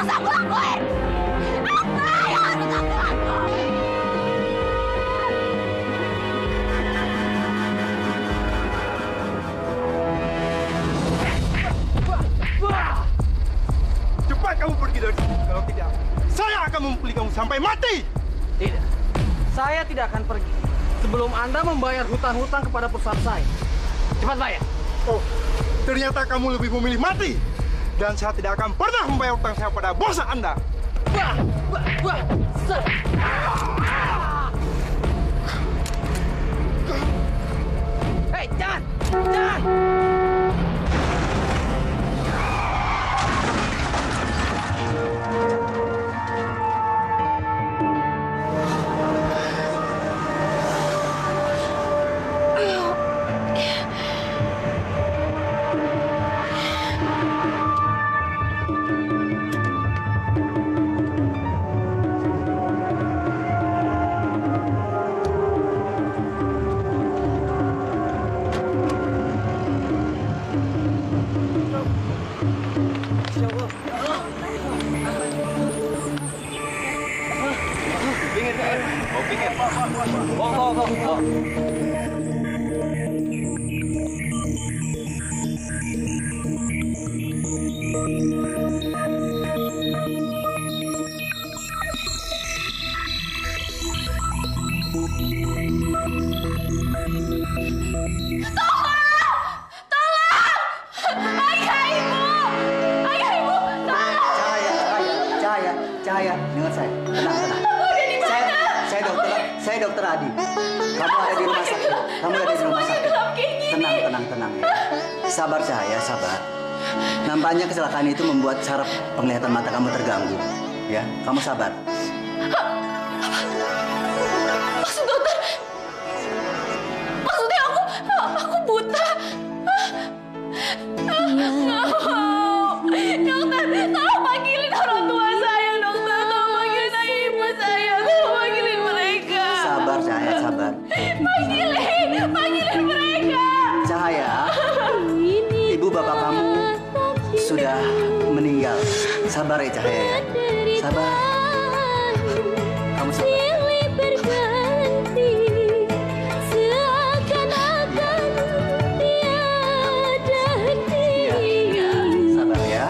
aku lakuin? Apa yang harus aku lakuin? Cepat kamu pergi dari sini. Kalau tidak, saya akan memukuli kamu sampai mati. Tidak. Saya tidak akan pergi sebelum Anda membayar hutang-hutang kepada perusahaan saya. Cepat bayar. Oh, ternyata kamu lebih memilih mati. Dan saya tidak akan pernah membayar utang saya pada bos Anda. Wah, wah, wah. Hei, jangan! Jangan! Cahaya, dengar saya. Tenang. Saya dokter Adi. Kamu ada di rumah sakit. Tenang ya. Sabar Cahaya, sabar. Nampaknya kecelakaan itu membuat saraf penglihatan mata kamu terganggu. Ya, kamu sabar. Maksud dokter? Maksudnya aku buta? Dokter, tolong panggilin orang tua saya, dokter. Tolong panggilin ayah ibu saya. Tolong panggilin mereka. Sabar Cahaya, sabar. Panggilin mereka. Cahaya, ibu bapak kamu sudah meninggal. Sabar ya Cahaya ya. Sabar. Kamu sabar. Sabar ya.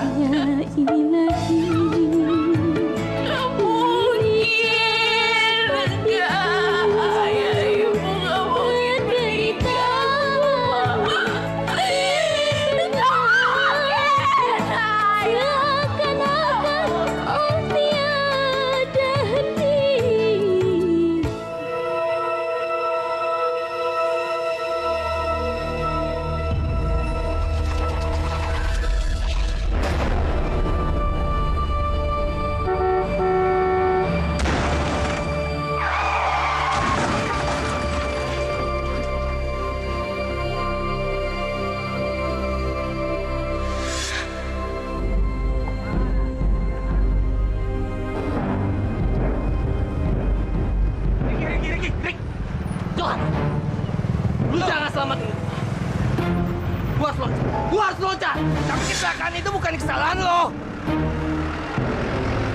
Gua harus loncat. Tapi kecelakaan itu bukan kesalahan lo.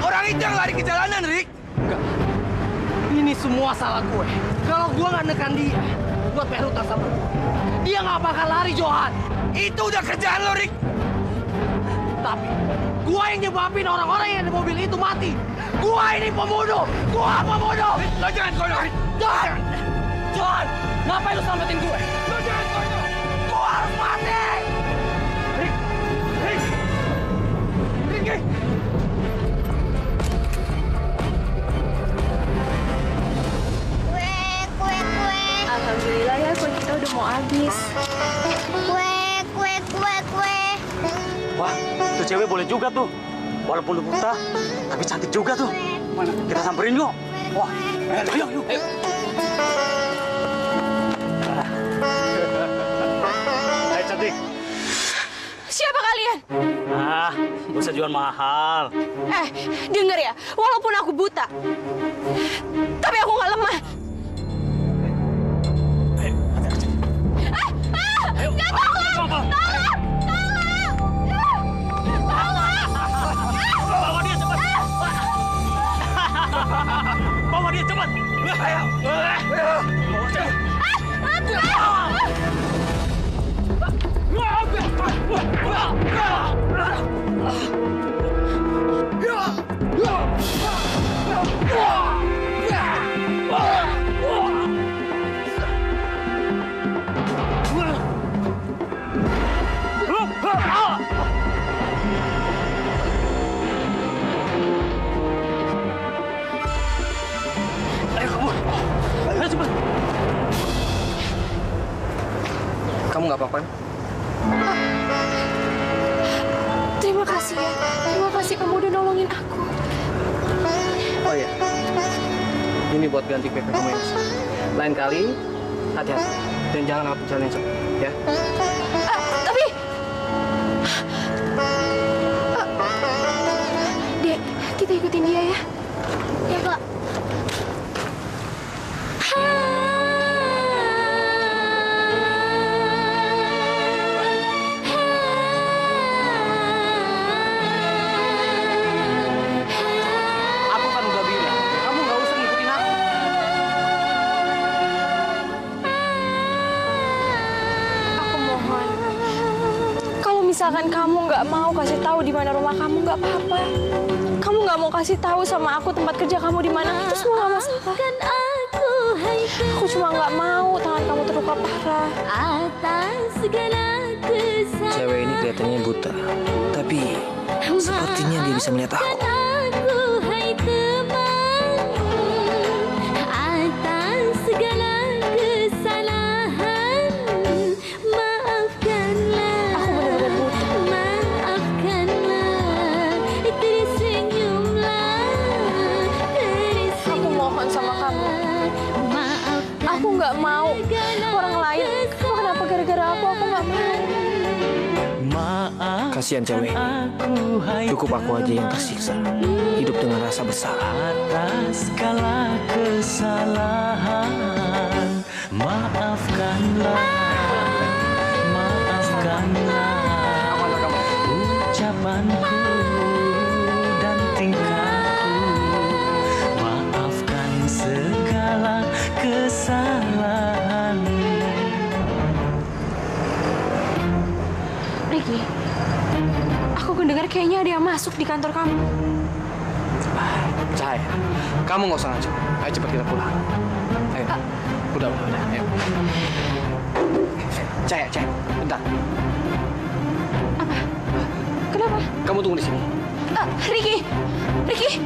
Orang itu yang lari ke jalanan, Rick. Enggak. Ini semua salah gue. Kalau gue nggak nekan dia, buat bayar utang sama gue, dia nggak bakal lari, Johan. Itu udah kerjaan lo, Rick. Tapi gue yang nyebabin orang-orang yang di mobil itu mati. Gue ini pembunuh. Gue pembunuh. Lo jangan konyol. Johan. Johan, ngapain lo selamatin gue? Lo jangan konyol. Gue harus mati. Rick. Ricky. Alhamdulillah ya, kue kita udah mau habis. Kue. Wah, tuh cewek boleh juga tuh. Walaupun lu buta, tapi cantik juga tuh. Mana? Kita samperin yuk. Wah, ayo. Hai cantik. Siapa kalian? Ah, gak usah jual mahal. Denger ya, walaupun aku buta, tapi aku nggak lemah. kasih ya. Terima kasih kamu udah nolongin aku. Oh iya, ini buat ganti PP kamu yang rusak. Lain kali, hati-hati. Dan jangan lewat jalan yang cepat, ya. Tapi... Dek, kita ikutin dia ya. Ya, Kak. Aku kan udah bilang, kamu nggak usah ngikutin aku. Aku mohon. Kalau misalkan kamu nggak mau kasih tahu di mana rumah kamu, nggak apa-apa. Kamu nggak mau kasih tahu sama aku tempat kerja kamu di mana, itu semua nggak masalah. Aku cuma nggak mau tangan kamu terluka parah. Cewek ini kelihatannya buta, tapi sepertinya dia bisa melihat aku. Aku benar-benar buta. Aku mohon sama kamu. Aku nggak mau orang lain. Kenapa gara-gara aku nggak mau. Kasihan cewek ini. Cukup aku aja yang tersiksa. Hidup dengan rasa bersalah. Atas segala kesalahan, maafkanlah, maafkanlah ucapanku dan tingkahku, maafkan segala kesalahan. Ricky, aku mendengar kayaknya ada yang masuk di kantor kamu. Cahaya, kamu nggak usah ngajak. Ayo cepat kita pulang. Ayo. Udah, ayo. Cahaya, bentar. Apa? Kenapa? Kamu tunggu di sini. Ricky! Ricky!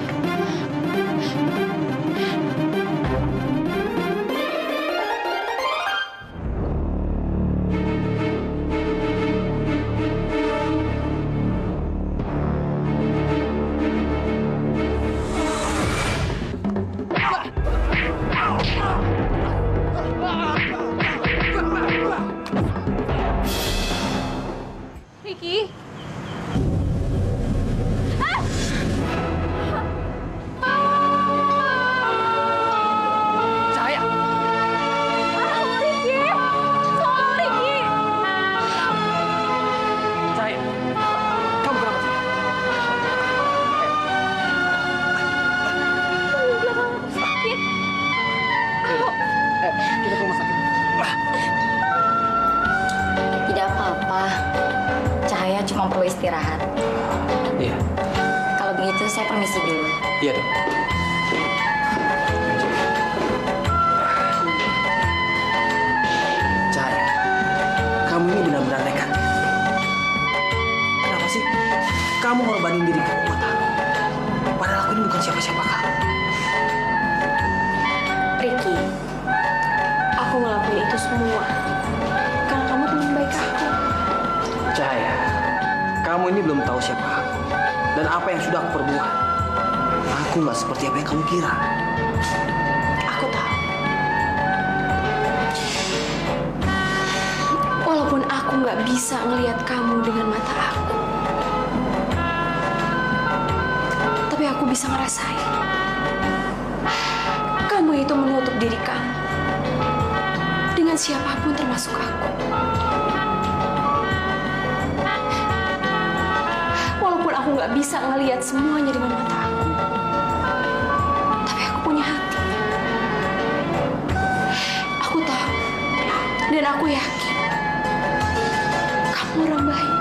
Cahaya. Ricky! Tolong, Ricky! Cahaya. Kamu kenapa sih? Belakang aku sakit. Kita ke rumah sakit. Tidak apa-apa. Cahaya cuma perlu istirahat. Iya. Kalau begitu saya permisi dulu. Iya dong. Cahaya, kamu ini benar-benar nekat. Kenapa sih? Kamu ngorbanin diri kamu buat aku. Padahal aku ini bukan siapa-siapa kamu. Ricky, aku ngelakuin itu semua karena kamu teman baik aku. Cahaya, kamu ini belum tahu siapa aku dan apa yang sudah aku perbuat. Aku nggak seperti apa yang kamu kira. Aku tahu. Walaupun aku nggak bisa ngelihat kamu dengan mata aku, tapi aku bisa ngerasain. Kamu itu menutup diri kamu dengan siapapun termasuk aku. Walaupun aku nggak bisa ngelihat semuanya dengan mata aku, tapi aku punya hati. Aku tahu dan aku yakin kamu orang baik.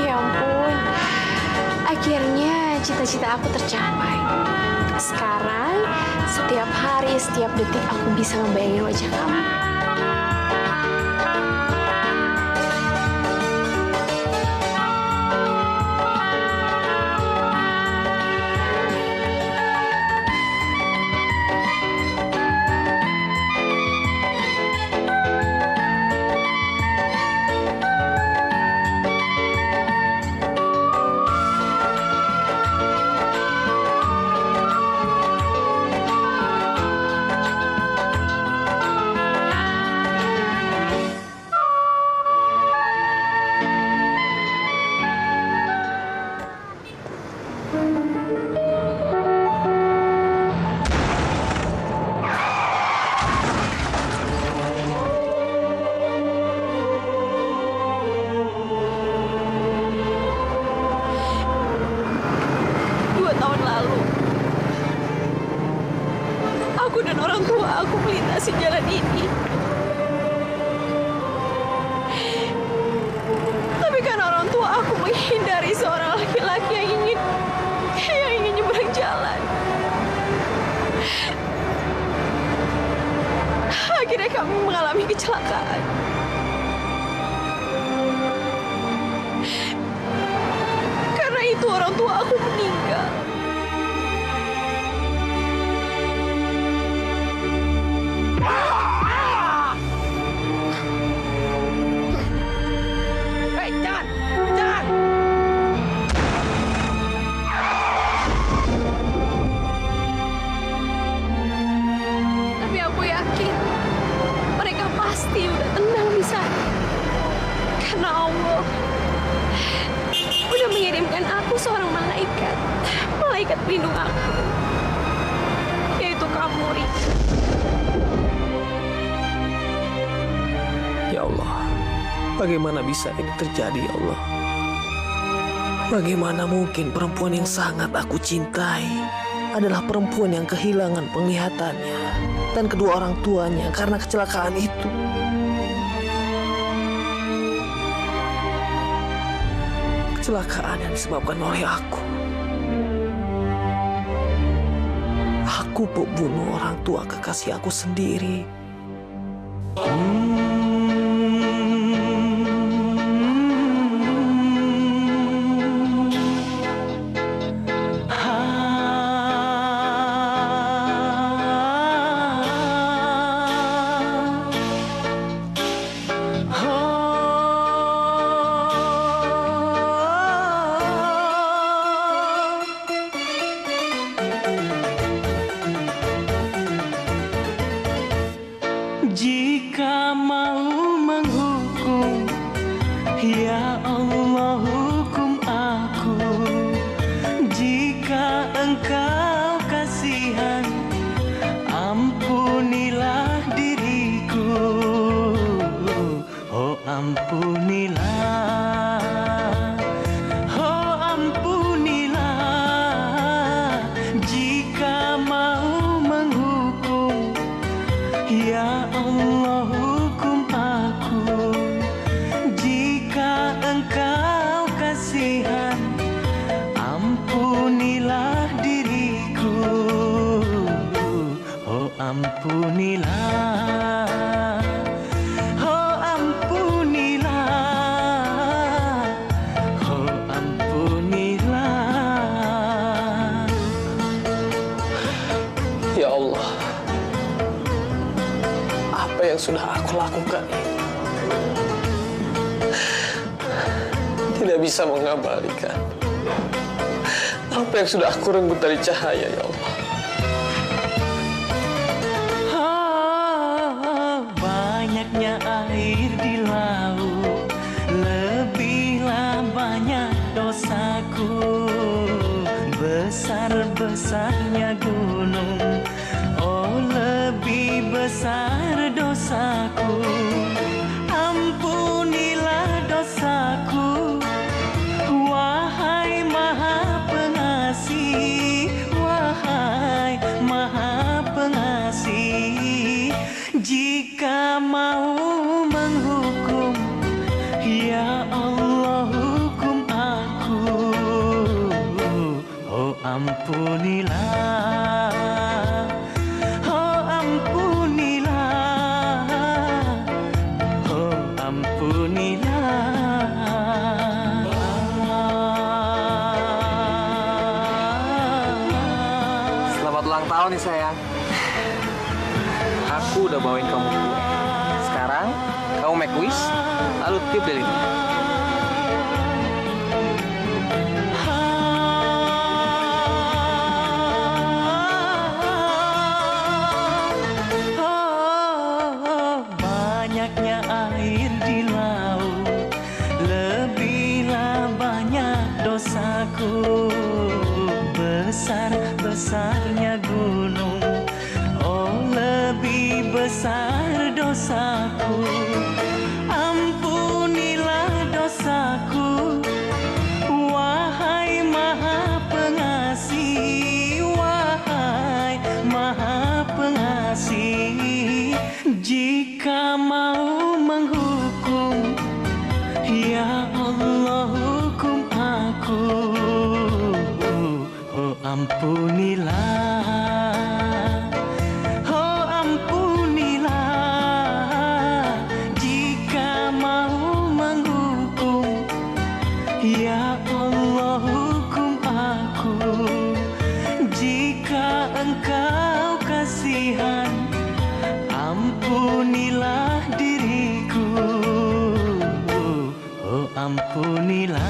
Ya ampun, akhirnya cita-cita aku tercapai. Sekarang, setiap hari, setiap detik aku bisa membayangin wajah kamu. Aku melintasi jalan ini. Tapi karena orang tua aku menghindari seorang laki-laki yang ingin nyebrang jalan. Akhirnya kami mengalami kecelakaan. Karena itu orang tua aku meninggal. Pasti udah tenang di sana. Karena Allah udah mengirimkan aku seorang malaikat. Malaikat pelindung aku. Yaitu kamu, Riz. Ya Allah, bagaimana bisa ini terjadi, ya Allah? Bagaimana mungkin perempuan yang sangat aku cintai adalah perempuan yang kehilangan penglihatannya dan kedua orang tuanya karena kecelakaan itu. Kecelakaan yang disebabkan oleh aku. Aku bunuh orang tua kekasih aku sendiri. Jika mau menghukum, ya Allah hukum aku. Jika engkau kasihan, ampunilah diriku. Oh ampunilah, oh ampunilah. Jika mau menghukum, ya Allah hukum aku. Jika engkau kasihan, ampunilah diriku. Oh ampunilah, oh ampunilah, oh ampunilah. Ya Allah, apa yang sudah aku lakukan tidak bisa mengabadikan apa yang sudah aku renggut dari cahaya, ya Allah. Banyaknya air di laut, lebihlah banyak dosaku. Besar-besarnya gunung, oh lebih besar dosaku. Ampunilah dosaku, wahai Maha Pengasih, wahai ampunilah, oh ampunilah, oh ampunilah. Selamat ulang tahun nih sayang. Aku udah bawain kamu kue. Sekarang kamu make wish, lalu tiup dari itu. Banyaknya air di laut, lebihlah banyak dosaku. Besar-besarnya gunung, oh lebih besar dosaku. Ampunilah dosaku, wahai Maha Pengasih, wahai Maha Pengasih. Jika mau menghukum, ya Allah hukum aku. Oh ampunilah, oh ampunilah. Jika mau menghukum, ya Allah hukum aku. Jika engkau kasihan, ampunilah diriku. Oh ampunilah,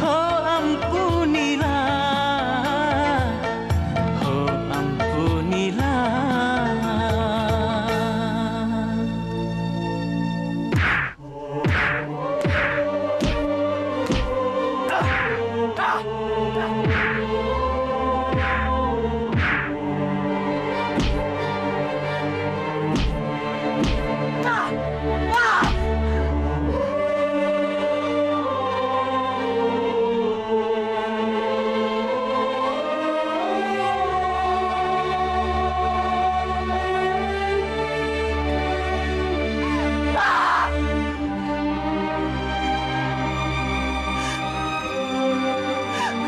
oh ampunilah, oh ampunilah.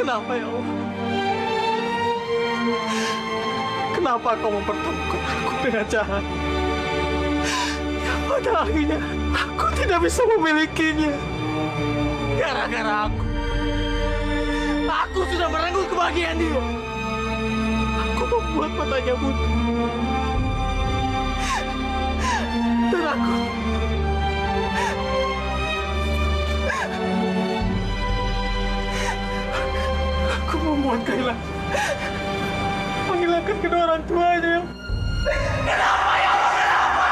Kenapa ya Allah? Kenapa kau mempertemukan aku dengan jahat? Pada akhirnya aku tidak bisa memilikinya. Gara-gara aku sudah merenggut kebahagiaan dia. Aku membuat matanya buta. Dan aku membuat menghilangkan kedua orang tuanya. Kenapa ya Allah, kenapa?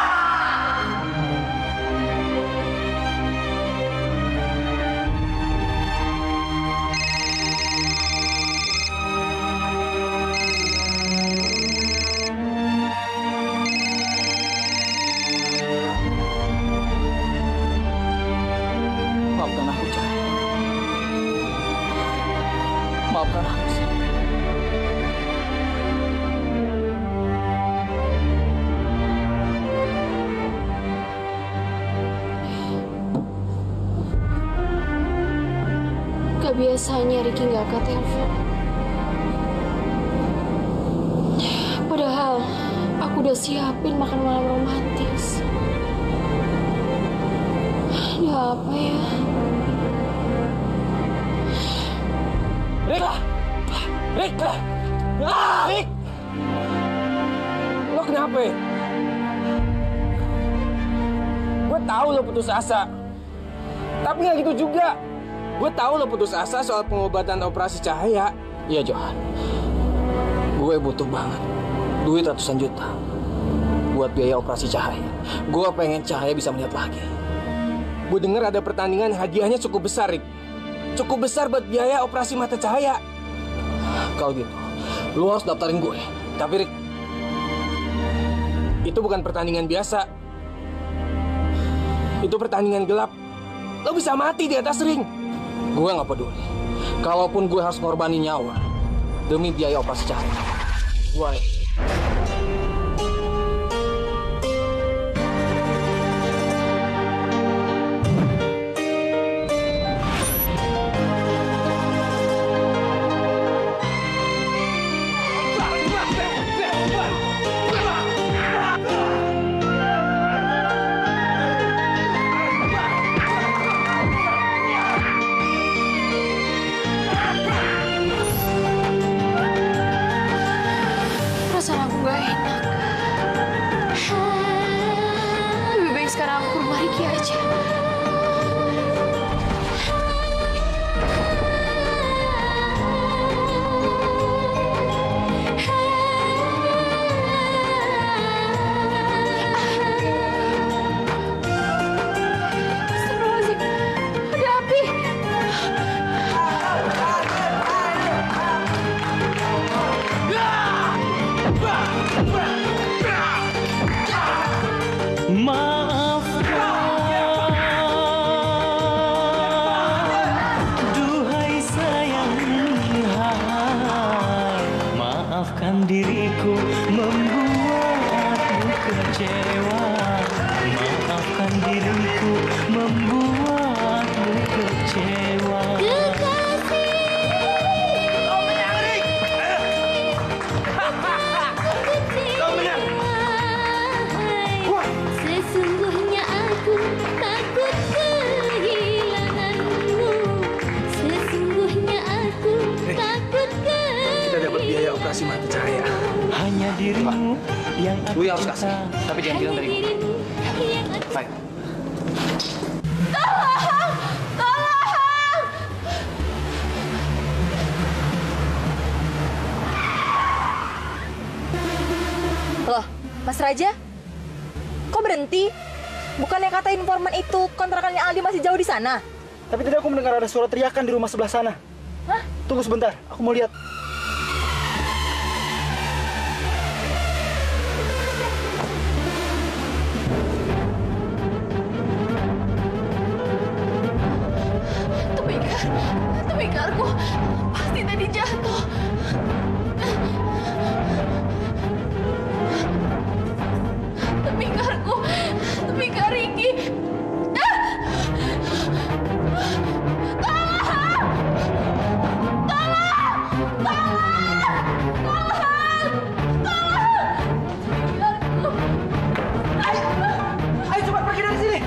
Maafkan aku, Cahaya. Maafkan aku, sayang. Gak biasanya Ricky gak angkat telepon. Padahal aku udah siapin makan malam romantis. Ada apa ya? Rick! Rick! Rick! Lo kenapa ya? Gue tahu lo putus asa. Tapi nggak gitu juga. Gue tahu lo putus asa soal pengobatan operasi Cahaya. Iya, Johan. Gue butuh banget duit ratusan juta buat biaya operasi Cahaya. Gue pengen Cahaya bisa melihat lagi. Gue dengar ada pertandingan hadiahnya cukup besar, Rick. Cukup besar buat biaya operasi mata Cahaya. Kalau gitu, lu harus daftarin gue. Tapi Rick, itu bukan pertandingan biasa. Itu pertandingan gelap. Lo bisa mati di atas ring. Gue nggak peduli. Kalaupun gue harus ngorbanin nyawa demi biaya operasi Cahaya. Gue pergi aja. Astagfirullahaladzim, ada api. Maafkan, duhai sayang, hai. Maafkan diriku membuatmu kecewa. Maafkan diriku membuatmu kecewa. Sesungguhnya aku takut kehilanganmu. Sesungguhnya aku takut kehilanganmu. Kita dapat biaya operasi mata cahaya. Hanya dirimu yang aku Lu yang harus kasih, cinta. tapi jangan bilang dari gue. Dirimu yang aku Baik. Loh, Mas Raja? Kok berhenti? Bukannya kata informan itu kontrakannya Aldi masih jauh di sana? Tapi tadi aku mendengar ada suara teriakan di rumah sebelah sana. Hah? Tunggu sebentar, aku mau lihat. Temikarku pasti tadi jatuh. Temikar Riki. Ayo cepat pergi dari sini.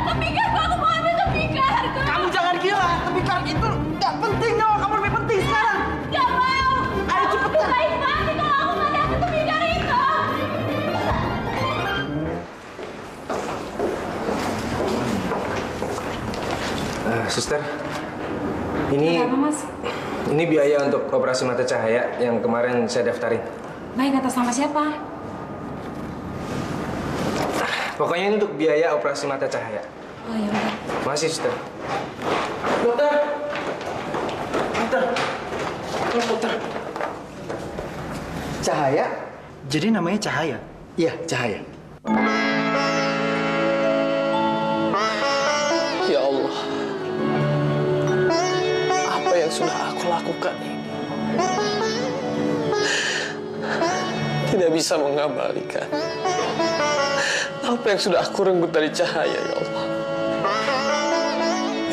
Temikarku, aku mau ambil temikarku. Kamu jangan gila. Temicar itu nggak penting, nyawa kamu lebih penting sekarang. Gak mau. Ayo cepat. Baik mati kalau aku nggak dapet temikar itu. Suster, ini biaya untuk operasi mata cahaya yang kemarin saya daftarin. Baik, atas nama siapa? Pokoknya ini untuk biaya operasi mata cahaya. Oh ya udah. Makasih, suster. Dokter. Dokter. Dokter. Cahaya? Jadi namanya Cahaya? Iya, Cahaya. Ya Allah, apa yang sudah aku lakukan ini tidak bisa mengabaikan apa yang sudah aku renggut dari Cahaya, ya Allah.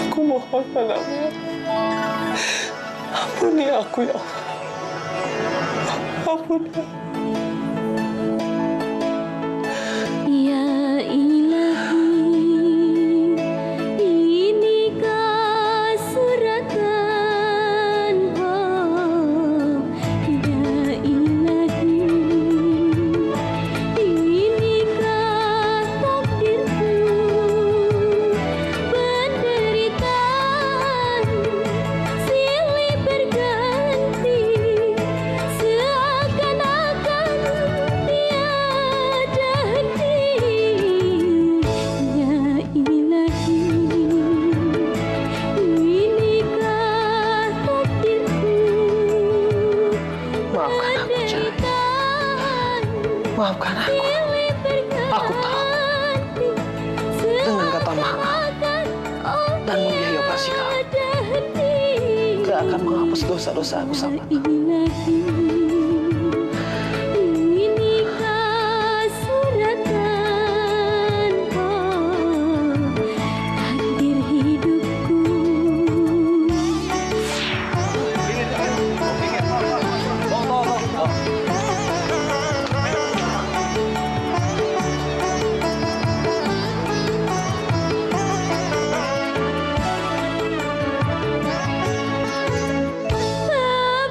Aku mohon padamu, ampuni aku, ya Allah. Ampuni aku. Ya ilahi, inikah suratan, oh ya ilahi, inikah takdirku, penderitaan silih berganti, seakan-akan tiada henti. Ya ilahi, inikah takdirku, Maafkan aku, Cahaya. Maafkan aku. Aku tahu dengan kata maaf dan membiayai operasi kamu gak akan menghapus dosa-dosa aku sama kamu. Inikah suratan, oh takdir hidupku.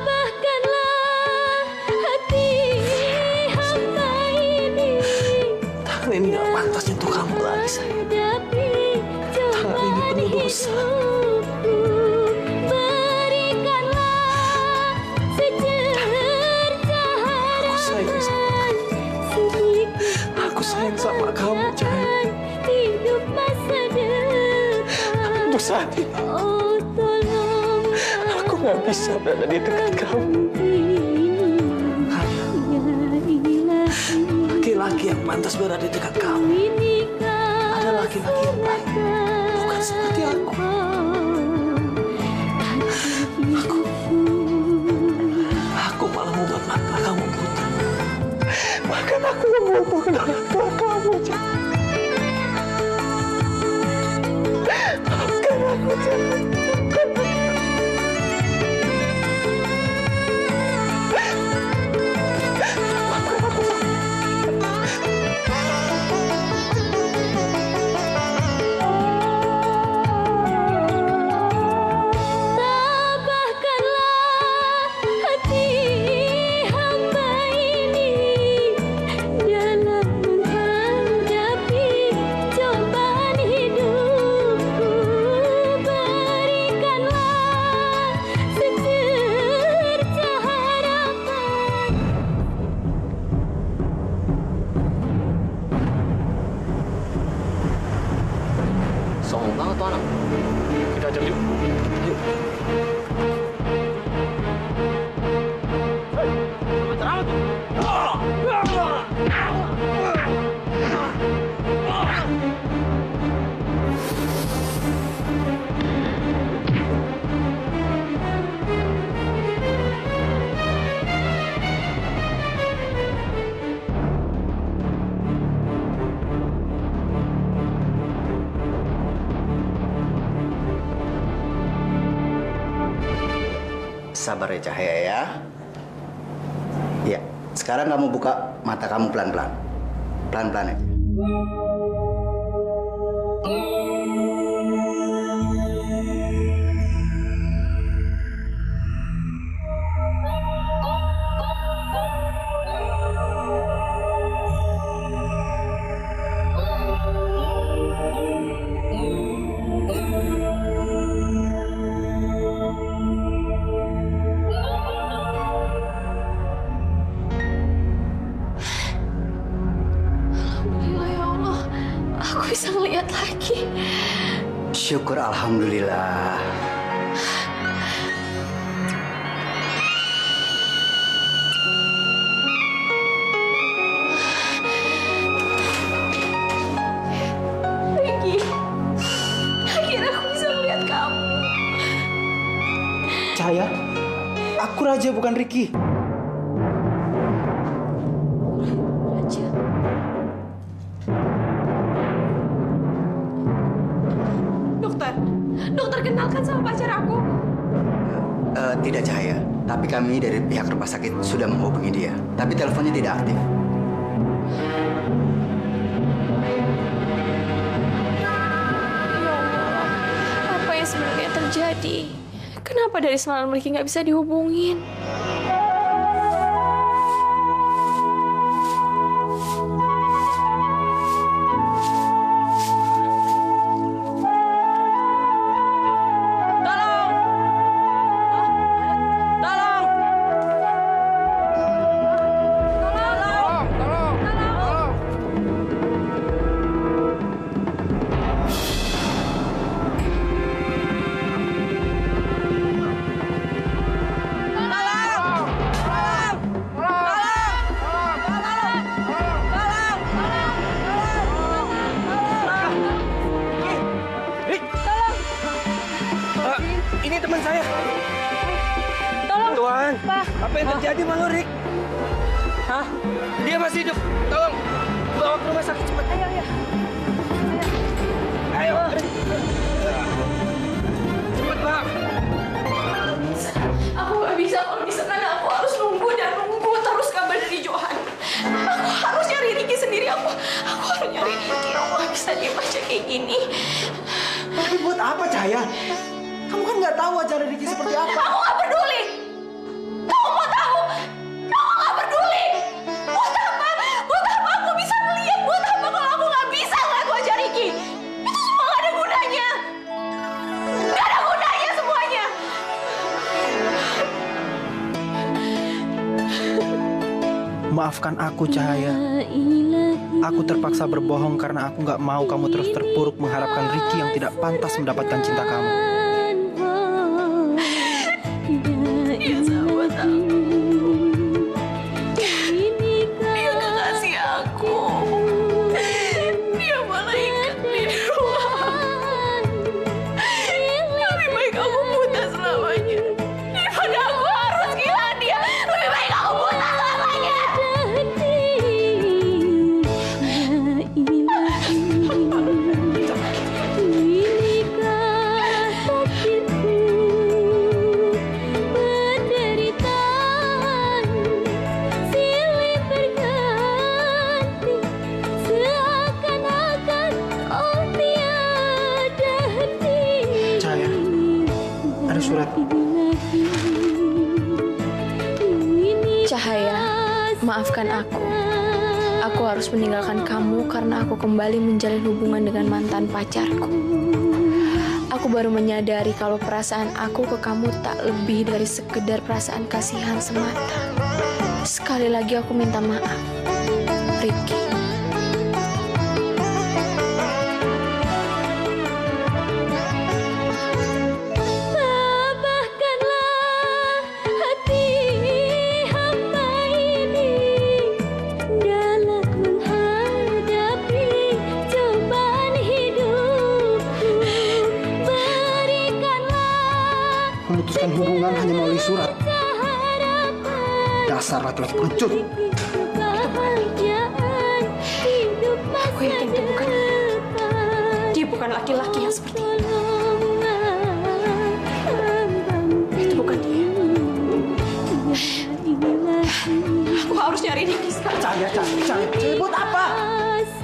Bahkanlah nggak pantas untuk kamu lagi, sayang. Tangan ini penuh dosa. Aku sayang sama kamu, Cahaya. Untuk saat ini, aku nggak bisa berada di dekat kamu. Laki-laki yang pantas berada di dekat kamu adalah laki-laki yang baik, bukan seperti aku. Aku malah membuat mata kamu buta. Bahkan aku membuat orang tua kamu. Bukan aku, jangan. Sombong banget tuh anak. Kita ajar yuk. Yuk. Sabar ya, Cahaya ya. Ya, sekarang kamu buka mata kamu pelan-pelan. Pelan-pelan aja. Bisa ngeliat lagi. Syukur alhamdulillah. Ricky, akhirnya aku bisa ngeliat kamu. Cahaya, aku Raja bukan Ricky. Raja. Dokter kenalkan sama pacar aku. Tidak, Cahaya. Tapi kami dari pihak rumah sakit sudah menghubungi dia. Tapi teleponnya tidak aktif. Ya Allah, apa yang sebenarnya terjadi? Kenapa dari semalam Ricky nggak bisa dihubungin? Ini teman saya. Tolong. Tuhan, Pak. apa yang terjadi sama lo, Rick? Hah? Dia masih hidup. Tolong, bawa ke rumah sakit cepat. Ayo, ayo. Ayo. Cepat, Pak. Aku nggak bisa kalau di sana. Aku harus nunggu dan nunggu terus kabar dari Johan. Aku harus nyari Ricky sendiri. Aku harus nyari Ricky. Aku nggak bisa diem aja kayak gini. Tapi buat apa, Cahaya? Kamu kan nggak tahu acara Ricky seperti apa. Aku nggak peduli. Kamu mau tahu? Kamu nggak peduli. Buat apa? Buat apa aku bisa melihat? Buat apa kalau aku Maafkan aku, Cahaya. Aku terpaksa berbohong karena aku nggak mau kamu terus terpuruk mengharapkan Ricky yang tidak pantas mendapatkan cinta kamu. Dia sahabat aku. Dia kekasih aku. Dia malaikat di rumah. Lebih baik aku buta selamanya daripada aku harus kehilangan dia. Lebih baik aku buta selamanya. Cahaya, ada surat. Cahaya, maafkan aku. Aku harus meninggalkan kamu karena aku kembali menjalin hubungan dengan mantan pacarku. Aku baru menyadari kalau perasaan aku ke kamu tak lebih dari sekedar perasaan kasihan semata. Sekali lagi aku minta maaf, Ricky. Memutuskan hubungan hanya melalui surat. Dasar laki-laki pengecut. Aku yakin dia bukan laki-laki yang seperti itu. Itu bukan dia. Aku harus nyari dia sekarang. Cahaya, buat apa?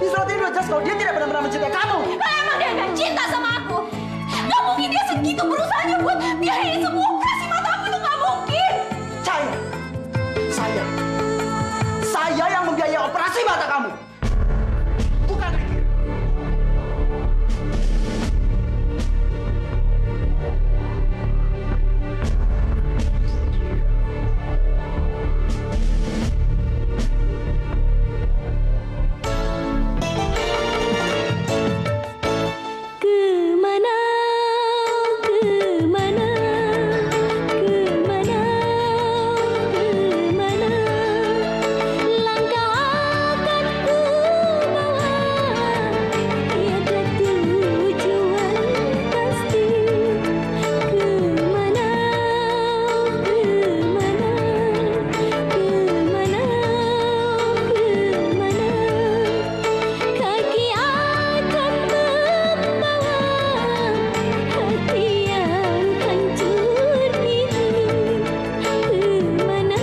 Di surat ini udah jelas kalau dia tidak benar-benar mencintai kamu. Emang dia gak cinta sama aku? Gak mungkin dia segitu berusahanya buat biayain semua operasi mata aku, itu gak mungkin. Cahaya, saya yang membiayai operasi mata kamu. Bukan Ricky. Kemana, kemana, kemana, kemana langkah akan ku bawa, tiada tujuan pasti. Kemana, kemana, kemana, kemana kaki akan membawa hati yang hancur ini. Kemana,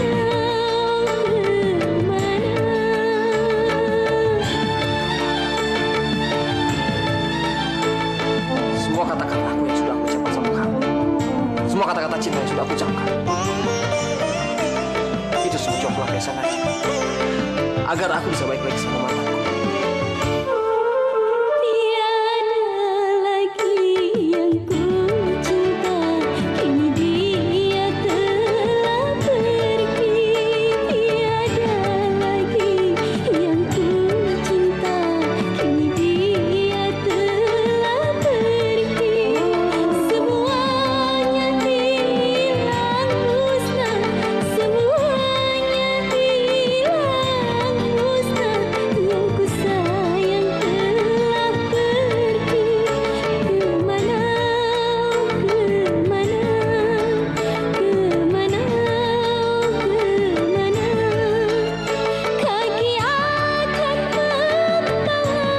Semua kata-kata aku yang sudah aku ucapkan sama kamu, semua kata-kata cinta yang sudah aku ucapkan, itu semua cuma pelampiasan aja, agar aku bisa baik-baik sama mantanku. tiada lagi yang ku cinta, kini dia telah pergi. Tiada lagi yang ku cinta, kini dia telah pergi. Semuanya hilang musnah, semuanya hilang musnah. Yang ku sayang telah pergi. Kemana, kemana, kemana, kemana kaki akan membawa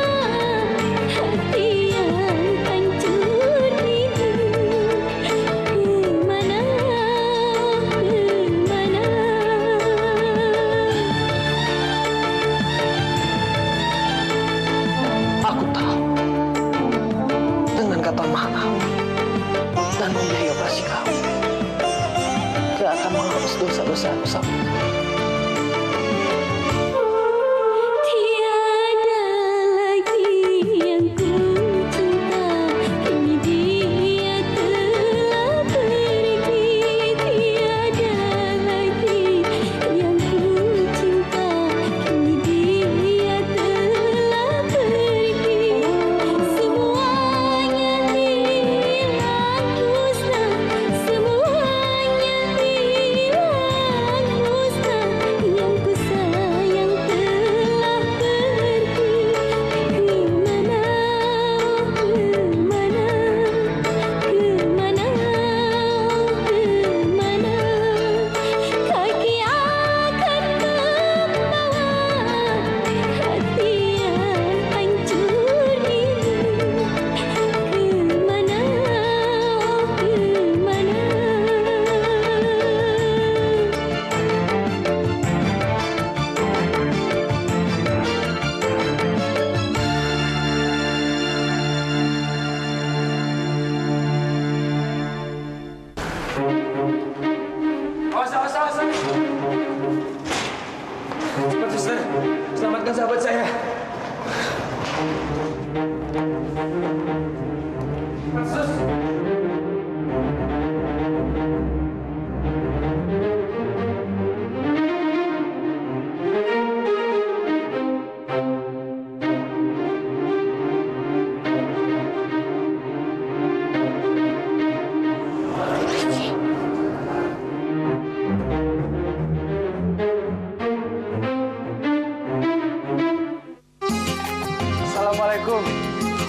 hati yang hancur ini. Kemana, kemana. Aku tahu dengan kata maaf dan membiayai operasi kamu gak akan menghapus dosa-dosa aku sama kamu. Tiada lagi yang ku cinta, kini dia telah pergi. Tiada lagi yang ku cinta, Assalamualaikum.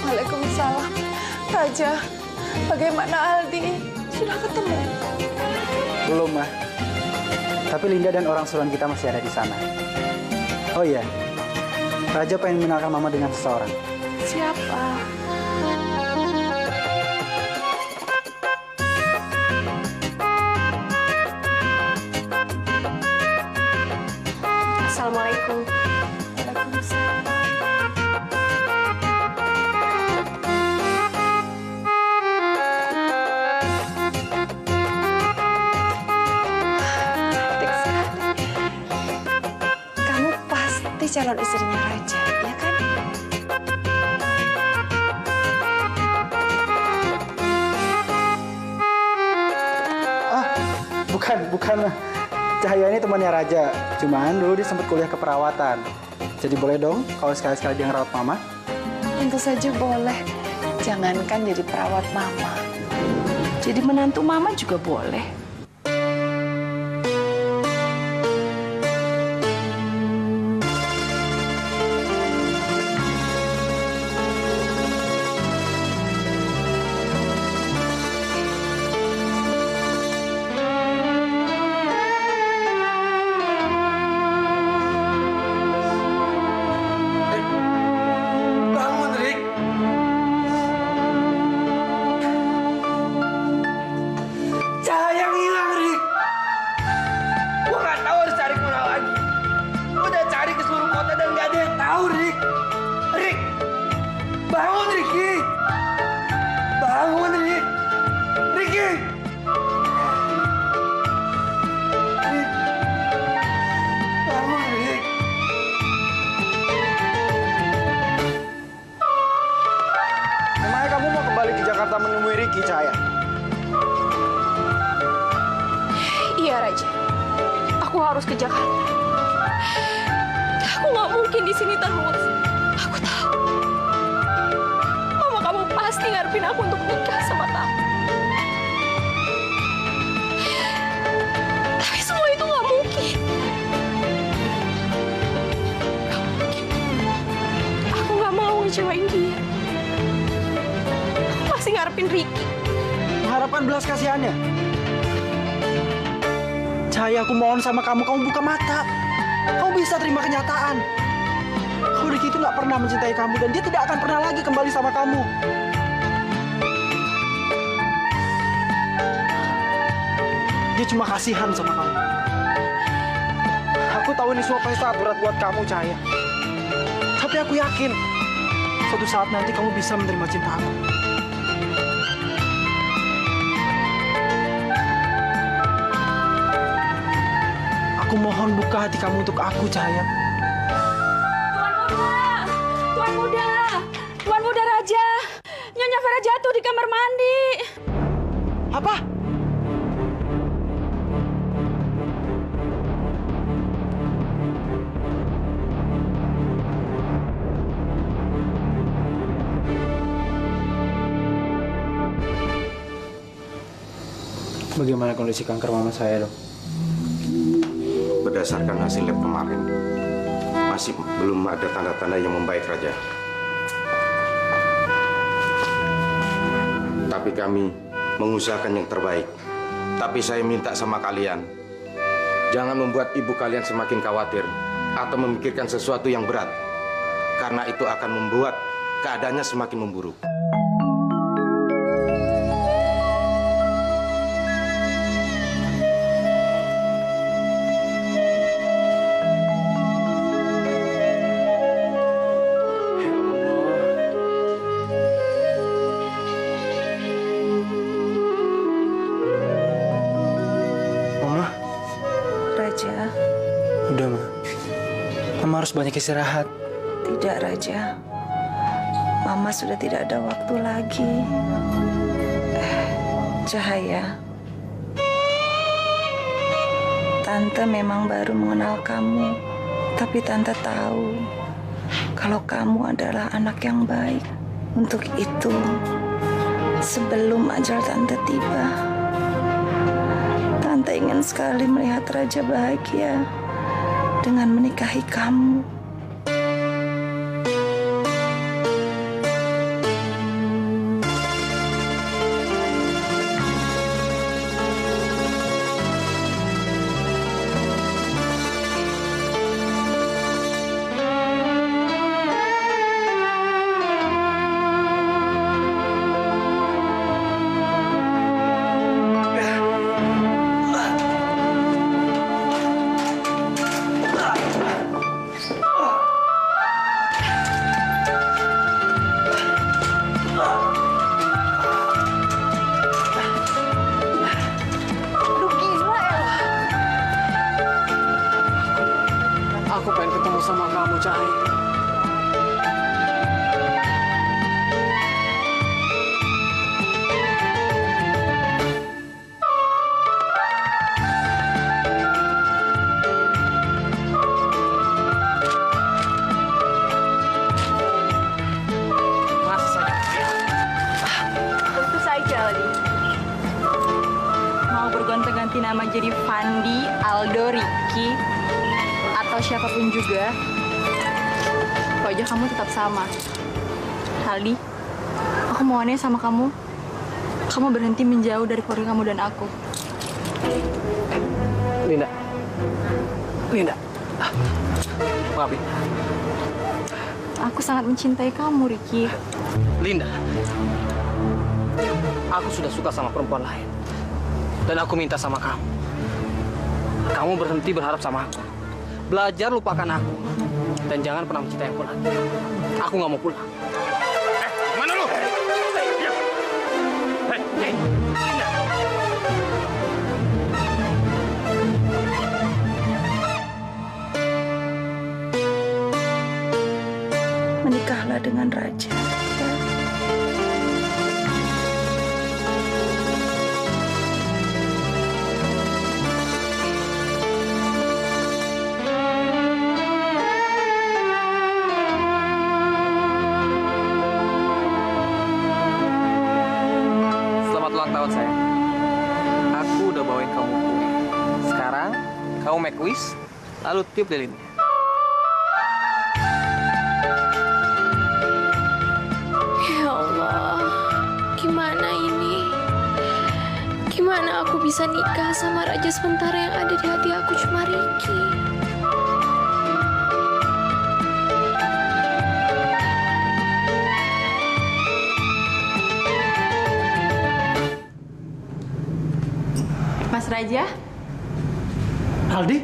Waalaikumsalam. Raja, bagaimana Aldi? Sudah ketemu? Belum, Ma. Tapi Linda dan orang suruhan kita masih ada di sana. Oh iya, Raja pengen mengenalkan Mama dengan seseorang. Siapa? Assalamualaikum. Waalaikumsalam. Cantik sekali. Kamu pasti calon istrinya Raja, ya kan? Bukan, Ma. Cahaya ini temannya Raja. Cuman dulu dia sempat kuliah keperawatan. Jadi boleh dong kalau sekali-sekali dia ngerawat Mama? Tentu saja boleh. Jangankan jadi perawat Mama. Jadi menantu Mama juga boleh. Bangun, Rik. Cahaya hilang, Rik. Gua nggak tahu harus cari kemana lagi. Gua udah cari ke seluruh kota dan nggak ada yang tahu, Rik. Rik, bangun, Riki. Bangun, Rik. Riki. Rik. Bangun, Rik. Memangnya kamu mau kembali ke Jakarta menemui Ricky, Cahaya? Iya, Raja. Aku harus ke Jakarta. Aku nggak mungkin di sini terus. Aku tahu. Mama kamu pasti ngarepin aku untuk nikah sama kamu. Tapi semua itu nggak mungkin. Nggak mungkin. Aku nggak mau ngecewain dia. Aku pasti ngarepin Ricky. Mengharapkan belas kasihannya. Cahaya, aku mohon sama kamu buka mata. Kamu bisa terima kenyataan. Kalau Ricky itu nggak pernah mencintai kamu dan dia tidak akan pernah lagi kembali sama kamu. Dia cuma kasihan sama kamu. Aku tahu ini semua pasti sangat berat buat kamu, Cahaya. Tapi aku yakin suatu saat nanti kamu bisa menerima cinta aku. Aku mohon buka hati kamu untuk aku, Cahaya. Tuan muda Raja, Nyonya Vera jatuh di kamar mandi. Apa? Bagaimana kondisi kanker mama saya, Dok? Berdasarkan hasil lab kemarin, masih belum ada tanda-tanda yang membaik, Raja. Tapi kami mengusahakan yang terbaik. Tapi saya minta sama kalian, jangan membuat ibu kalian semakin khawatir atau memikirkan sesuatu yang berat. Karena itu akan membuat keadaannya semakin memburuk. Udah, Ma. Mama harus banyak istirahat. Tidak, Raja. Mama sudah tidak ada waktu lagi. Cahaya, Tante memang baru mengenal kamu, tapi Tante tahu kalau kamu adalah anak yang baik. Untuk itu, sebelum ajal Tante tiba, Tante ingin sekali melihat Raja bahagia dengan menikahi kamu. Aku pengen ketemu sama kamu, Cahaya. Masa saja. Tentu saja, Aldi. Mau bergonta-ganti nama jadi Fandi, Aldo, Ricky, atau siapapun juga, wajah kamu tetap sama. Aldi, aku mohonnya sama kamu berhenti menjauh dari keluarga kamu dan aku. Linda. Maafin. Aku sangat mencintai kamu, Ricky. Linda, aku sudah suka sama perempuan lain. Dan aku minta sama kamu berhenti berharap sama aku. Belajar lupakan aku. Dan jangan pernah mencintai aku lagi. Aku nggak mau pulang. Mana lu? Menikahlah dengan Raja. Ya. Selamat ulang tahun, sayang. Aku udah bawain kamu kue. Sekarang, kamu make wish, lalu tiup lilinnya. Ya Allah, gimana ini? Gimana aku bisa nikah sama raja sementara yang ada di hati aku cuma Ricky? Mas Raja? Aldi?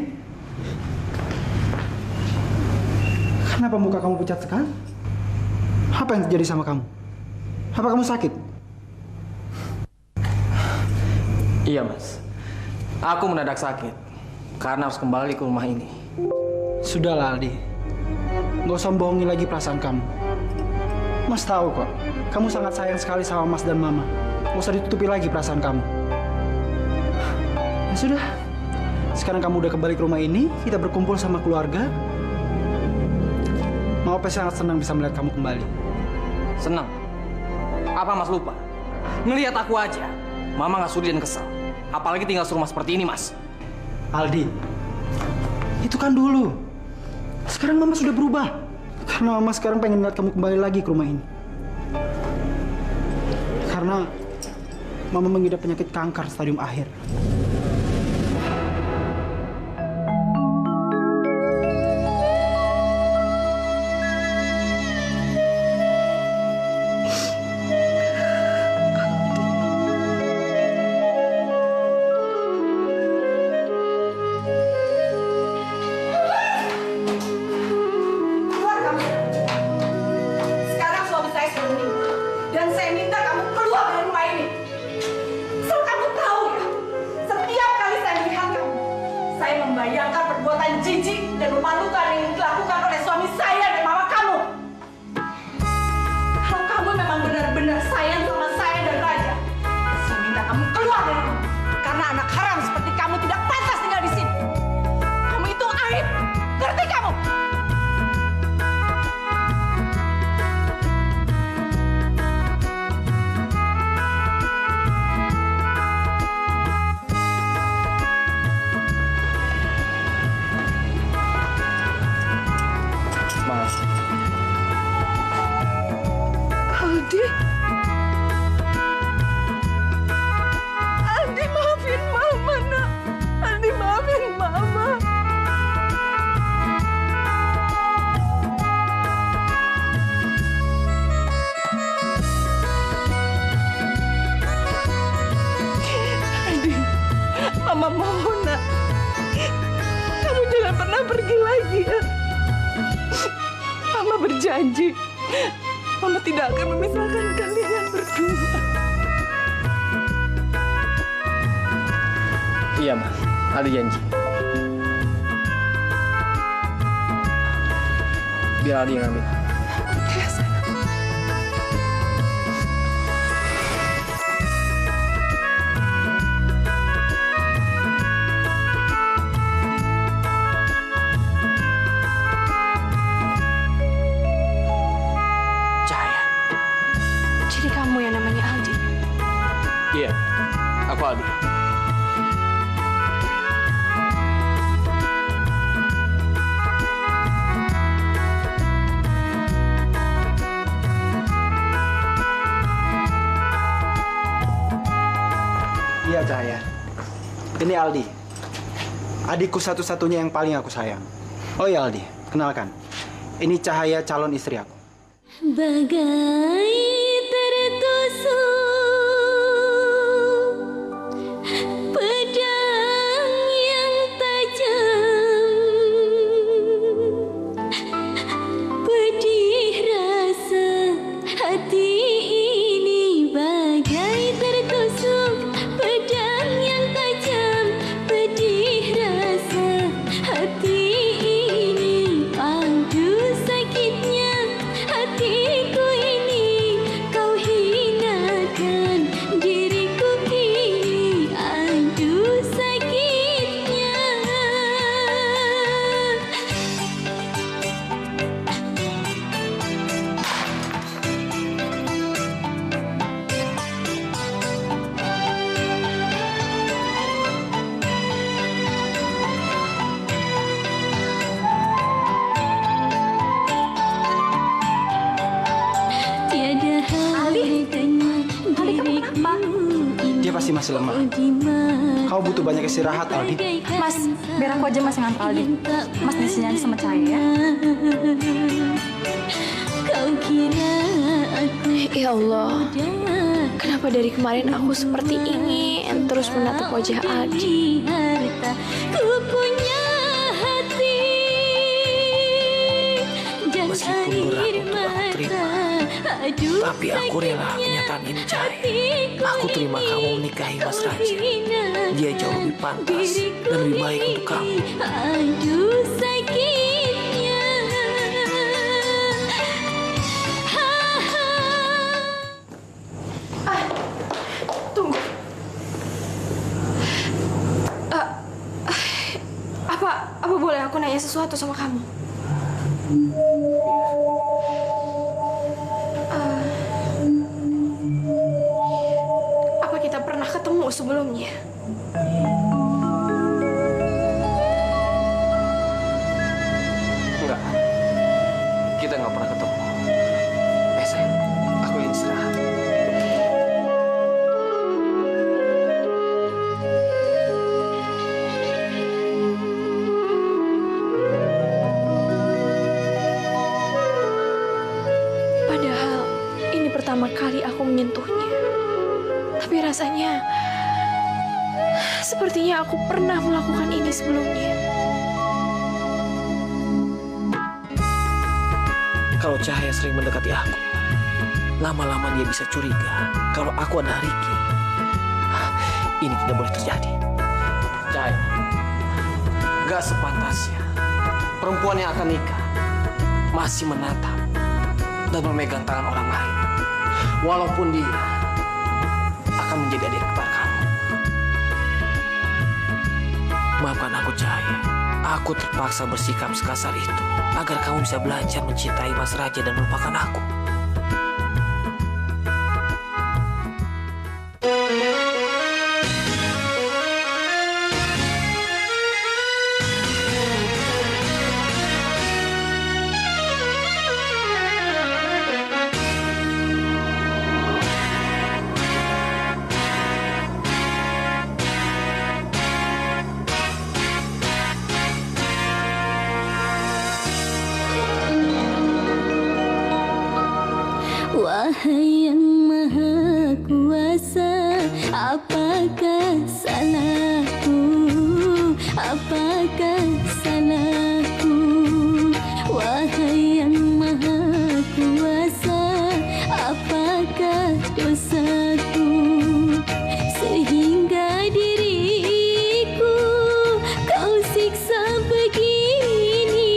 Kenapa muka kamu pucat sekali? Apa yang terjadi sama kamu? Apa kamu sakit? Iya, Mas. Aku mendadak sakit karena harus kembali ke rumah ini. Sudahlah, Aldi. Nggak usah bohongi lagi perasaan kamu. Mas tahu kok, kamu sangat sayang sekali sama Mas dan Mama. Nggak usah ditutupi lagi perasaan kamu. Ya sudah, sekarang kamu udah kembali ke rumah ini, kita berkumpul sama keluarga. Mama pasti sangat senang bisa melihat kamu kembali. Senang? Apa Mas lupa? Ngelihat aku aja, Mama nggak sudi dan kesal. Apalagi tinggal serumah seperti ini, Mas. Aldi, itu kan dulu. Sekarang Mama sudah berubah. Karena Mama sekarang pengen lihat kamu kembali lagi ke rumah ini. Karena Mama mengidap penyakit kanker stadium akhir. membayangkan perbuatan jijik dan memalukan yang dilakukan oleh suami saya dan mama kamu. janji, Mama tidak akan memisahkan kalian berdua. Iya, Ma. Aldi janji. Biar Aldi yang ambil. Cahaya. Jadi kamu yang namanya Aldi. Iya, aku Aldi. Iya Cahaya. Ini Aldi. Adikku satu-satunya yang paling aku sayang. Oh iya Aldi, kenalkan. Ini Cahaya, calon istri aku. Bagai tertusuk pedang yang tajam, pedih rasa hati ini bagai tertusuk pedang yang tajam, pedih rasa hati ini, aduh sakitnya hatiku ini, kau hinakan diriku kini, aduh sakitnya. Tiada harganya diriku ini. Dia pasti masih lemah. Kau butuh banyak istirahat, Aldi. Mas, biar aku aja Mas yang nganter Aldi. Mas di sini aja sama Cahaya ya. Kau kira aku Ya Allah, kenapa dari kemarin aku seperti ini terus menatap wajah Aldi? harta, ku punya hati dan Meskipun berat air untuk aku terima, mata, aduh tapi aku rela sakitnya kenyataan ini, Cahaya. hatiku Aku terima ini, kamu menikahi Mas kau Raja. hinakan Dia jauh lebih pantas diriku dan lebih baik untuk kamu. ini, aduh sakitnya. Tunggu. Apa boleh aku nanya sesuatu sama kamu? Apa kita pernah ketemu sebelumnya? Enggak. Kita nggak pernah ketemu. Sayang, aku ingin istirahat. Padahal ini pertama kali aku menyentuhnya. Tapi rasanya sepertinya aku pernah melakukan ini sebelumnya. Kalau Cahaya sering mendekati aku, lama-lama dia bisa curiga kalau aku adalah Ricky. Ini tidak boleh terjadi. Cahaya, gak sepantasnya perempuan yang akan nikah masih menatap dan memegang tangan orang lain, walaupun dia akan menjadi adik kepar kamu. Maafkan aku, Cahaya. Aku terpaksa bersikap sekasar itu agar kamu bisa belajar mencintai Mas Raja dan melupakan aku. Wahai yang maha kuasa, apakah salahku? Apakah salahku? Wahai yang maha dosaku, sehingga diriku kau siksa begini,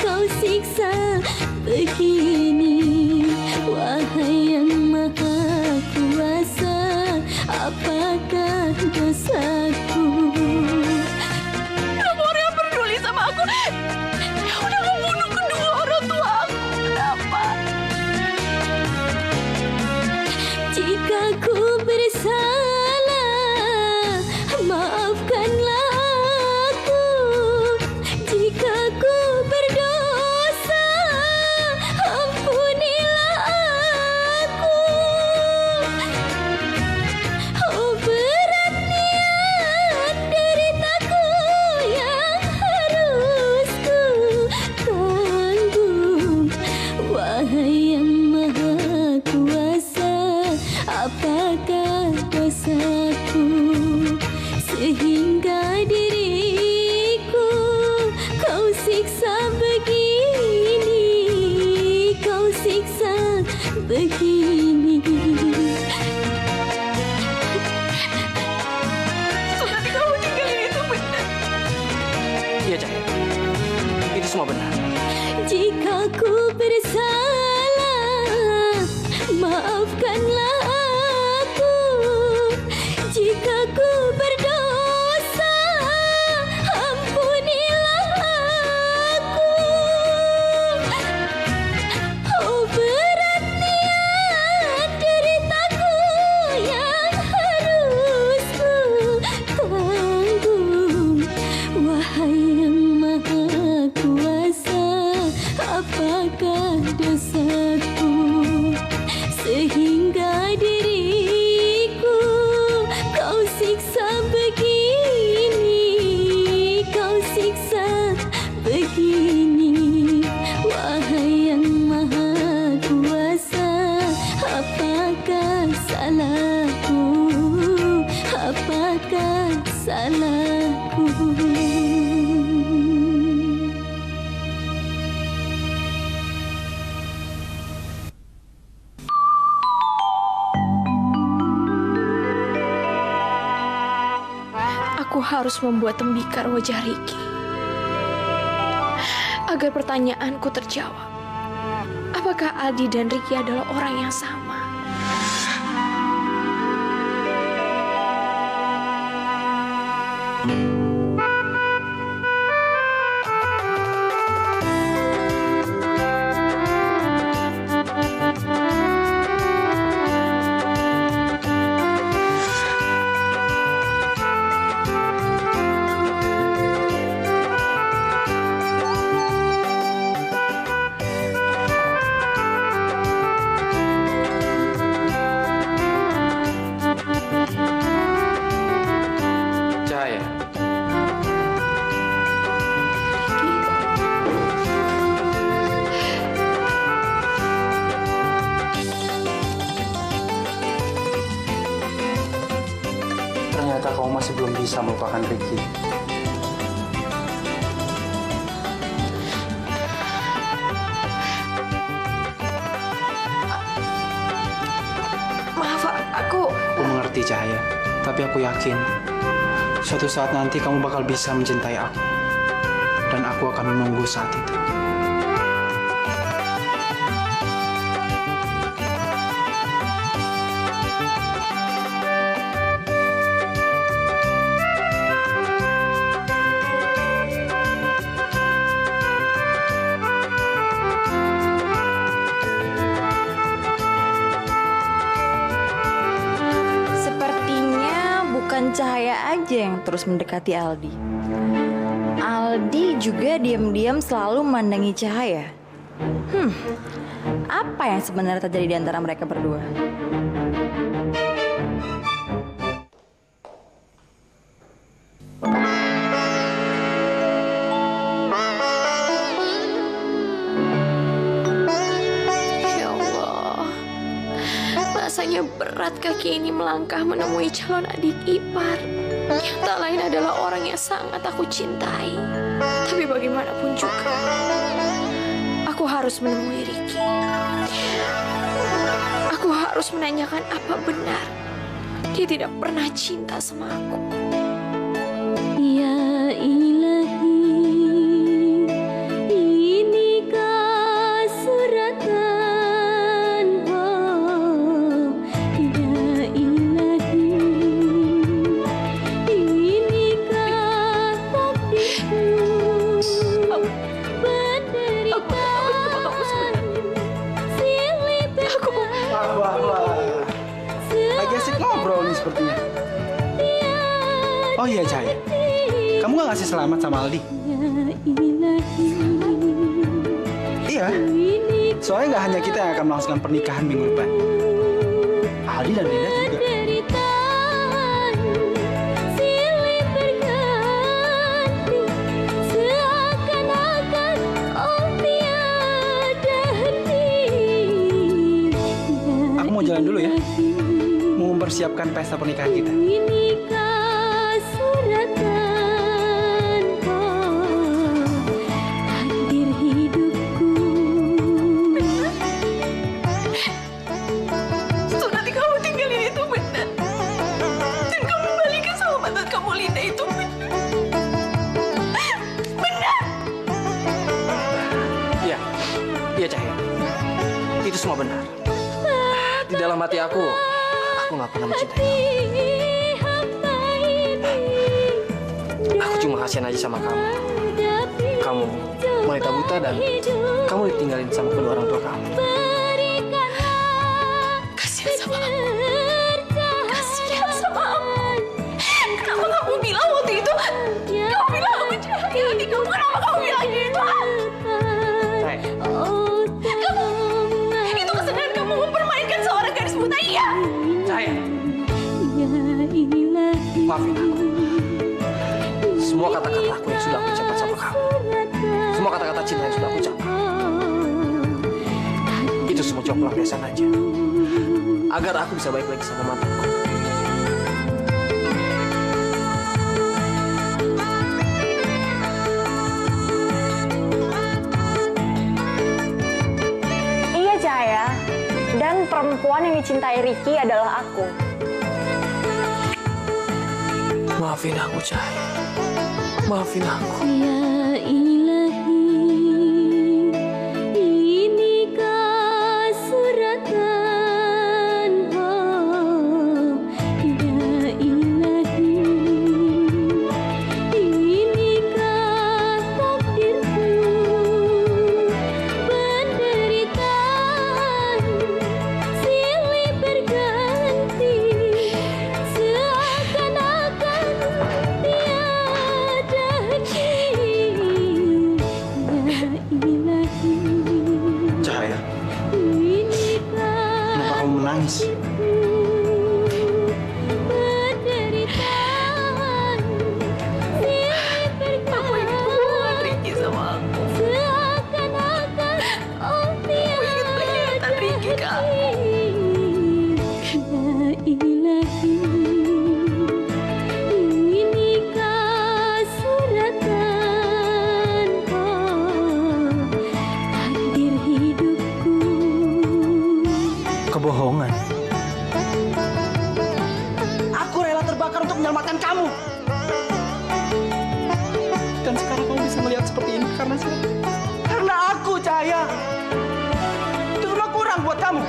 kau siksa begini. Wahai yang maha kuasa, apakah dosaku? Kamu orang yang peduli sama aku. Udah membunuh kedua orang tua aku. Kenapa? Jika ku bersalah, maafkanlah aku. Jika ku berdosa, ampunilah aku. Oh, beratnya deritaku yang harus ku tanggung. Wahai yang maha kuasa, apakah dosaku, sehingga diriku kau siksa begini, kau siksa begini. Tadi kamu tinggalin itu benar. Iya, Cahaya. Itu semua benar. Jika ku bersalah, maafkanlah aku. Jika ku berdosa, ampunilah aku. Oh, beratnya deritaku yang harus ku tanggung. Wahai yang maha kuasa, apakah dosaku, sehingga diriku kau siksa begini, kau siksa begini. Wahai yang maha kuasa, apakah salahku, apakah salahku? Aku harus membuat tembikar wajah Ricky agar pertanyaanku terjawab. Apakah Aldi dan Ricky adalah orang yang sama? Cahaya. Ternyata kamu masih belum bisa melupakan Ricky. Maaf, aku mengerti, Cahaya. Tapi aku yakin suatu saat nanti kamu bakal bisa mencintai aku. Dan aku akan menunggu saat itu. Sepertinya bukan Cahaya aja yang terus mendekati Aldi. Aldi juga diam-diam selalu memandangi Cahaya. Apa yang sebenarnya terjadi di antara mereka berdua? Ya Allah, rasanya berat kaki ini melangkah menemui calon adik ipar yang tak lain adalah orang yang sangat aku cintai. Tapi bagaimanapun juga, aku harus menemui Ricky. Aku harus terus menanyakan apa benar dia tidak pernah cinta sama aku. Ya ilahi, inikah suratan, oh ya ilahi, inikah takdirku, penderitaan silih berkali. Wah. Lagi asik ngobrol nih sepertinya. Oh iya, Cahaya. Kamu gak ngasih selamat sama Aldi? Iya. Soalnya gak hanya kita yang akan melangsungkan pernikahan minggu depan. Aldi dan Linda juga. Aku mau jalan dulu ya. Mau mempersiapkan pesta pernikahan kita. Inikah suratan, oh takdir hidupku. So nanti kamu tinggalin itu benar. Dan kamu balikan sama mantan kamu Linda itu benar. Benar. Iya, iya Cahaya. Itu semua benar. Di dalam hati aku nggak pernah mencintai kamu. Aku cuma kasihan aja sama kamu. Kamu wanita buta dan kamu ditinggalin sama kedua orang tua kamu. Kasihan sama aku. Kasihan sama aku. Kenapa kamu bilang waktu itu? Kamu bilang aku jahat. Kamu kenapa kamu bilang gitu? Cahaya. Itu kesadaran kamu mempermainkan seorang gadis buta, iya? Cahaya. Maafin aku. Semua kata-kata aku yang sudah aku ucapkan sama kamu. Semua kata-kata cinta yang sudah aku ucapkan. Itu semua cuma pelampiasan aja. Agar aku bisa baik lagi sama mantanku. Iya, Cahaya. Dan perempuan yang dicintai Ricky adalah aku. Maafin aku, Cahaya. Maafin aku. Ya ilahi, inikah suratan, oh ya ilahi, inikah takdirku, penderitaan silih berganti, seakan-akan tiada henti. Ya ilahi, Cahaya, inikah kenapa kamu menangis? penderitaan silih berganti, seakan-akan oh tiada henti. Ya ilahi, inikah suratan, oh takdir hidupku. Kebohongan. Aku rela terbakar untuk menyelamatkan kamu. Dan sekarang kamu bisa melihat seperti ini karena siapa? Karena aku, Cahaya. Itu semua kurang buat kamu.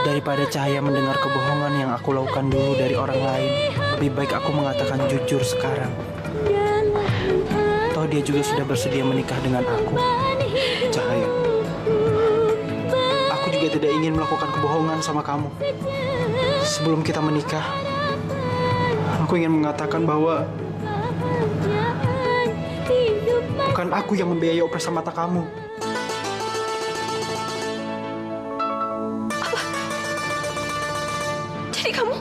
Daripada Cahaya mendengar kebohongan yang aku lakukan dulu dari orang lain, lebih baik aku mengatakan jujur sekarang. Toh dia juga sudah bersedia menikah dengan aku. Cahaya, aku juga tidak ingin melakukan kebohongan sama kamu. Sebelum kita menikah, aku ingin mengatakan bahwa bukan aku yang membiayai operasi mata kamu. Jadi kamu...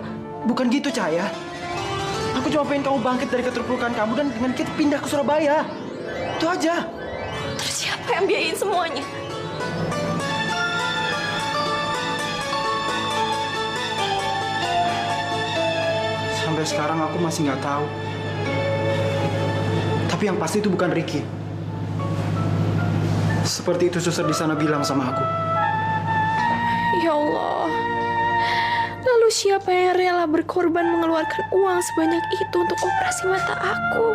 Bukan gitu, Cahaya. Aku cuma pengen kamu bangkit dari keterpurukan kamu dan dengan kita pindah ke Surabaya. Itu aja. Terus siapa yang biayain semuanya? Sampai sekarang aku masih nggak tahu. Tapi yang pasti itu bukan Ricky. Seperti itu suster di sana bilang sama aku. Ya Allah, lalu siapa yang rela berkorban mengeluarkan uang sebanyak itu untuk operasi mata aku?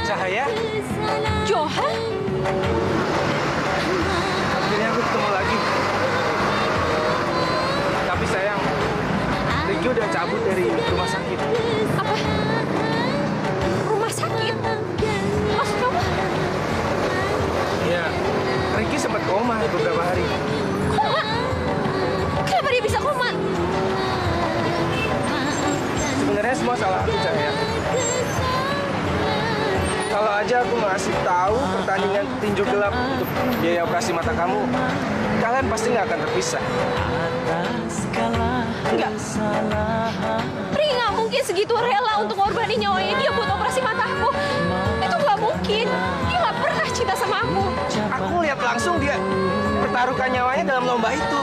Cahaya, Johan? akhirnya aku ketemu lagi. Tapi sayang, Ricky udah cabut dari rumah sakit. Apa? Rumah sakit? Maksud kamu? Iya, Ricky sempat koma beberapa hari. Koma? Kenapa dia bisa koma? Sebenarnya semua salah aku, Cahaya. Kalau aja aku ngasih tahu pertandingan tinju gelap untuk biaya operasi mata kamu, kalian pasti nggak akan terpisah. Enggak. Ri nggak mungkin segitu rela untuk ngorbanin nyawanya dia buat operasi mata aku. Itu nggak mungkin. Dia nggak pernah cinta sama aku. Aku lihat langsung dia pertaruhkan nyawanya dalam lomba itu.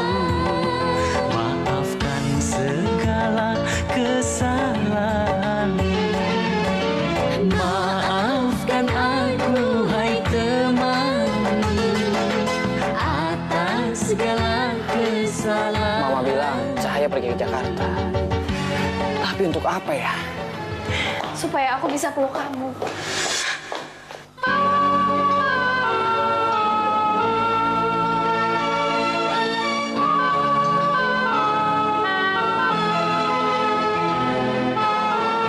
Maafkan segala kesalahan. Maafkan aku, hai teman, atas segala kesalahan. Mama bilang Cahaya pergi ke Jakarta. Tapi untuk apa ya? Supaya aku bisa peluk kamu.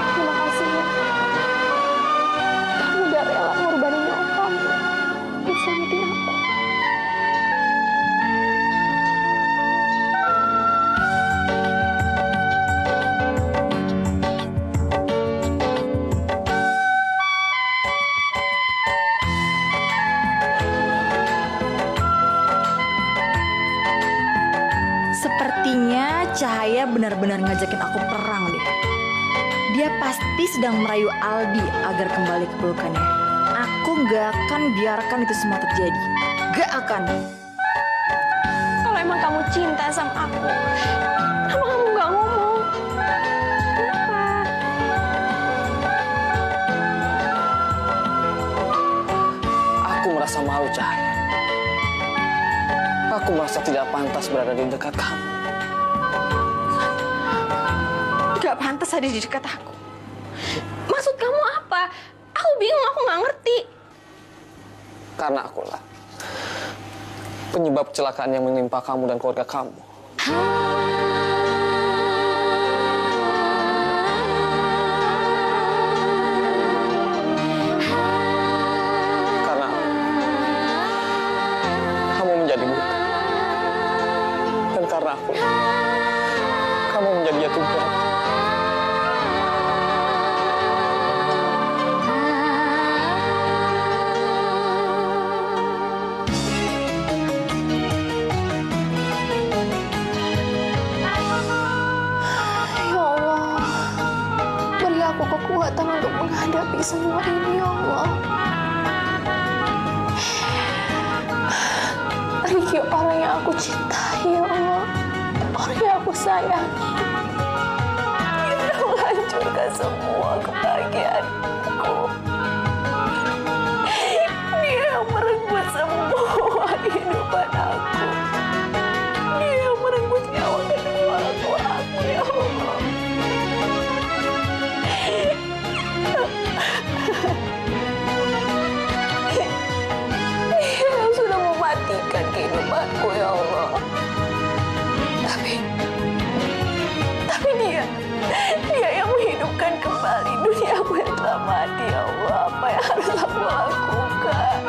Terima kasih ya. Kamu udah rela ngorbanin nyawa kamu buat selamatin aku. Sepertinya Cahaya benar-benar ngajakin aku perang deh. Dia pasti sedang merayu Aldi agar kembali ke pelukannya. Aku gak akan biarkan itu semua terjadi. Gak akan. Kalau emang kamu cinta sama aku, kenapa kamu nggak ngomong? Kenapa? Aku merasa malu, Cahaya. Aku merasa tidak pantas berada di dekat kamu. Gak pantas ada di dekat aku. Maksud kamu apa? Aku bingung, aku nggak ngerti. Karena akulah penyebab kecelakaan yang menimpa kamu dan keluarga kamu. Karena kamu menjadi buta. Dan karena aku, kamu menjadi yatim piatu. Ya Allah, beri aku kekuatan untuk menghadapi semua ini, ya Allah. Ricky orang yang aku cintai, ya Allah. Orang yang aku sayangi. Dia udah menghancurkan semua kebahagiaanku. Dia yang merenggut semua kehidupan aku. Dia yang merenggut nyawa kedua orang tua aku, ya Allah. Dia yang sudah mematikan kehidupanku, ya Allah. Tapi dia yang menghidupkan kembali duniaku yang telah mati, ya Allah. Apa yang harus aku lakukan?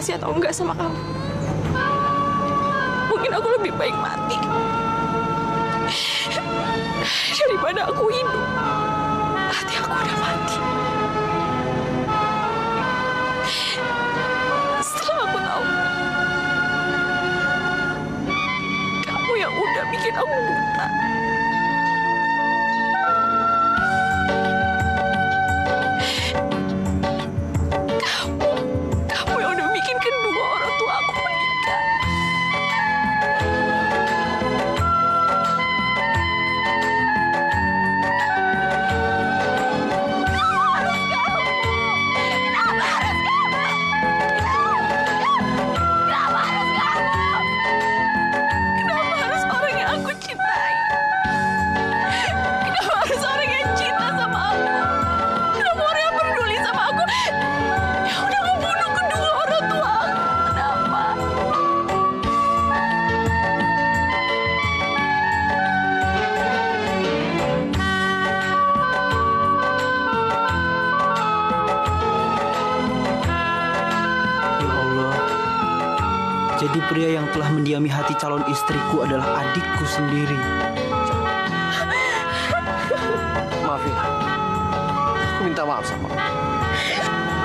kasih atau enggak sama kamu. Mungkin aku lebih baik mati daripada aku hidup. Hati aku udah mati. Setelah aku tahu kamu yang udah bikin aku buta. Kamu yang udah bikin kedua orang tua aku menikah. Jadi pria yang telah mendiami hati calon istriku adalah adikku sendiri. Maafin aku minta maaf sama kamu.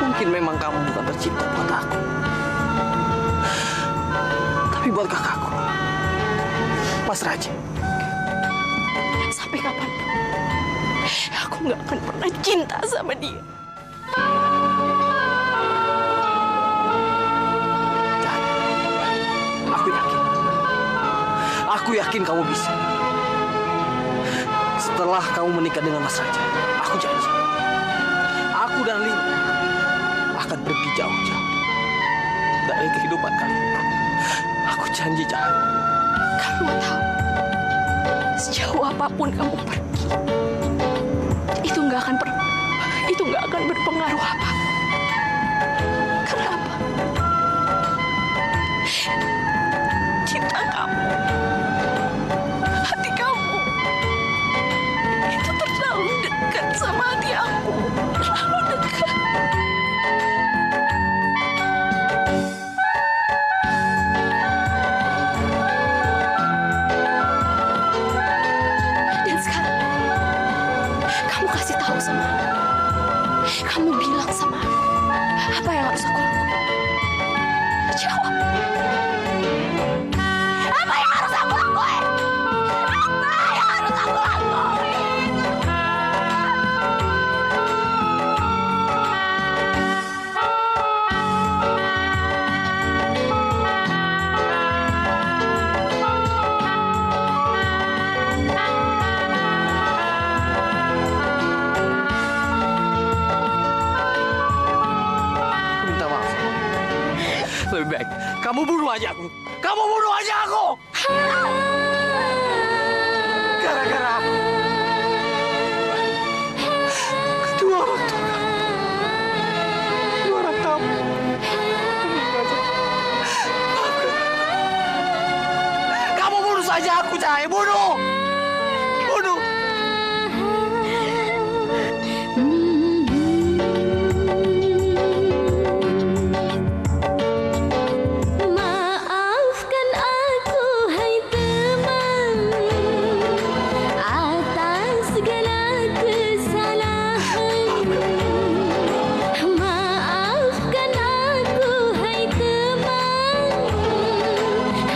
Mungkin memang kamu bukan tercipta buat aku, tapi buat kakakku, Mas Raja. Sampai kapanpun aku nggak akan pernah cinta sama dia. Aku yakin kamu bisa. Setelah kamu menikah dengan Mas Raja, aku janji, aku dan Linda akan pergi jauh-jauh dari kehidupan kalian. Aku janji, Cahaya. Kamu tahu, sejauh apapun kamu pergi, itu nggak akan berpengaruh apa. Kenapa? Cinta kamu, hati kamu, itu terlalu dekat sama hati aku. Terlalu dekat. Dan sekarang, kamu kasih tahu sama aku. Kamu bilang sama aku, apa yang harus aku lakukan? Jawab. Apa yang harus aku lakuin? Apa yang harus aku lakuin? Aku minta maaf. Lebih baik kamu bunuh aja aku. Kamu bunuh aja aku. Gara-gara aku. Kedua orang tua kamu. Kedua orang kamu. Kamu bunuh saja aku, Cahaya. Bunuh. Bunuh. Maafkan aku, hai teman, atas segala kesalahan. Maafkan aku, hai teman,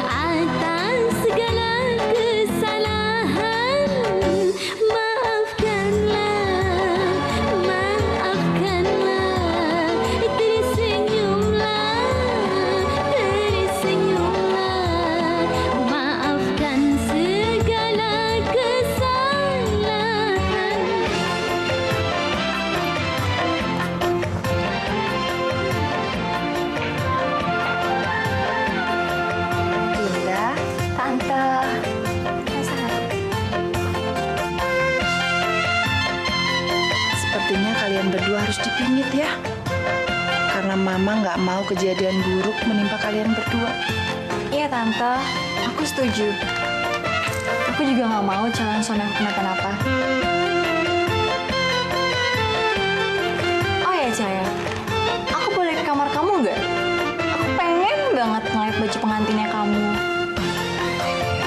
atas segala kesalahan. Maafkanlah, maafkanlah, tersenyumlah, tersenyumlah. Maafkan segala kesalahan. Linda, Tante. Sepertinya kalian berdua harus dipingit ya. Karena Mama nggak mau kejadian buruk menimpa kalian berdua. Iya Tante, aku setuju. Aku juga nggak mau calon suami aku kenapa-napa. Oh ya Cahaya, aku boleh ke kamar kamu nggak? Aku ngeliat baju pengantinnya kamu.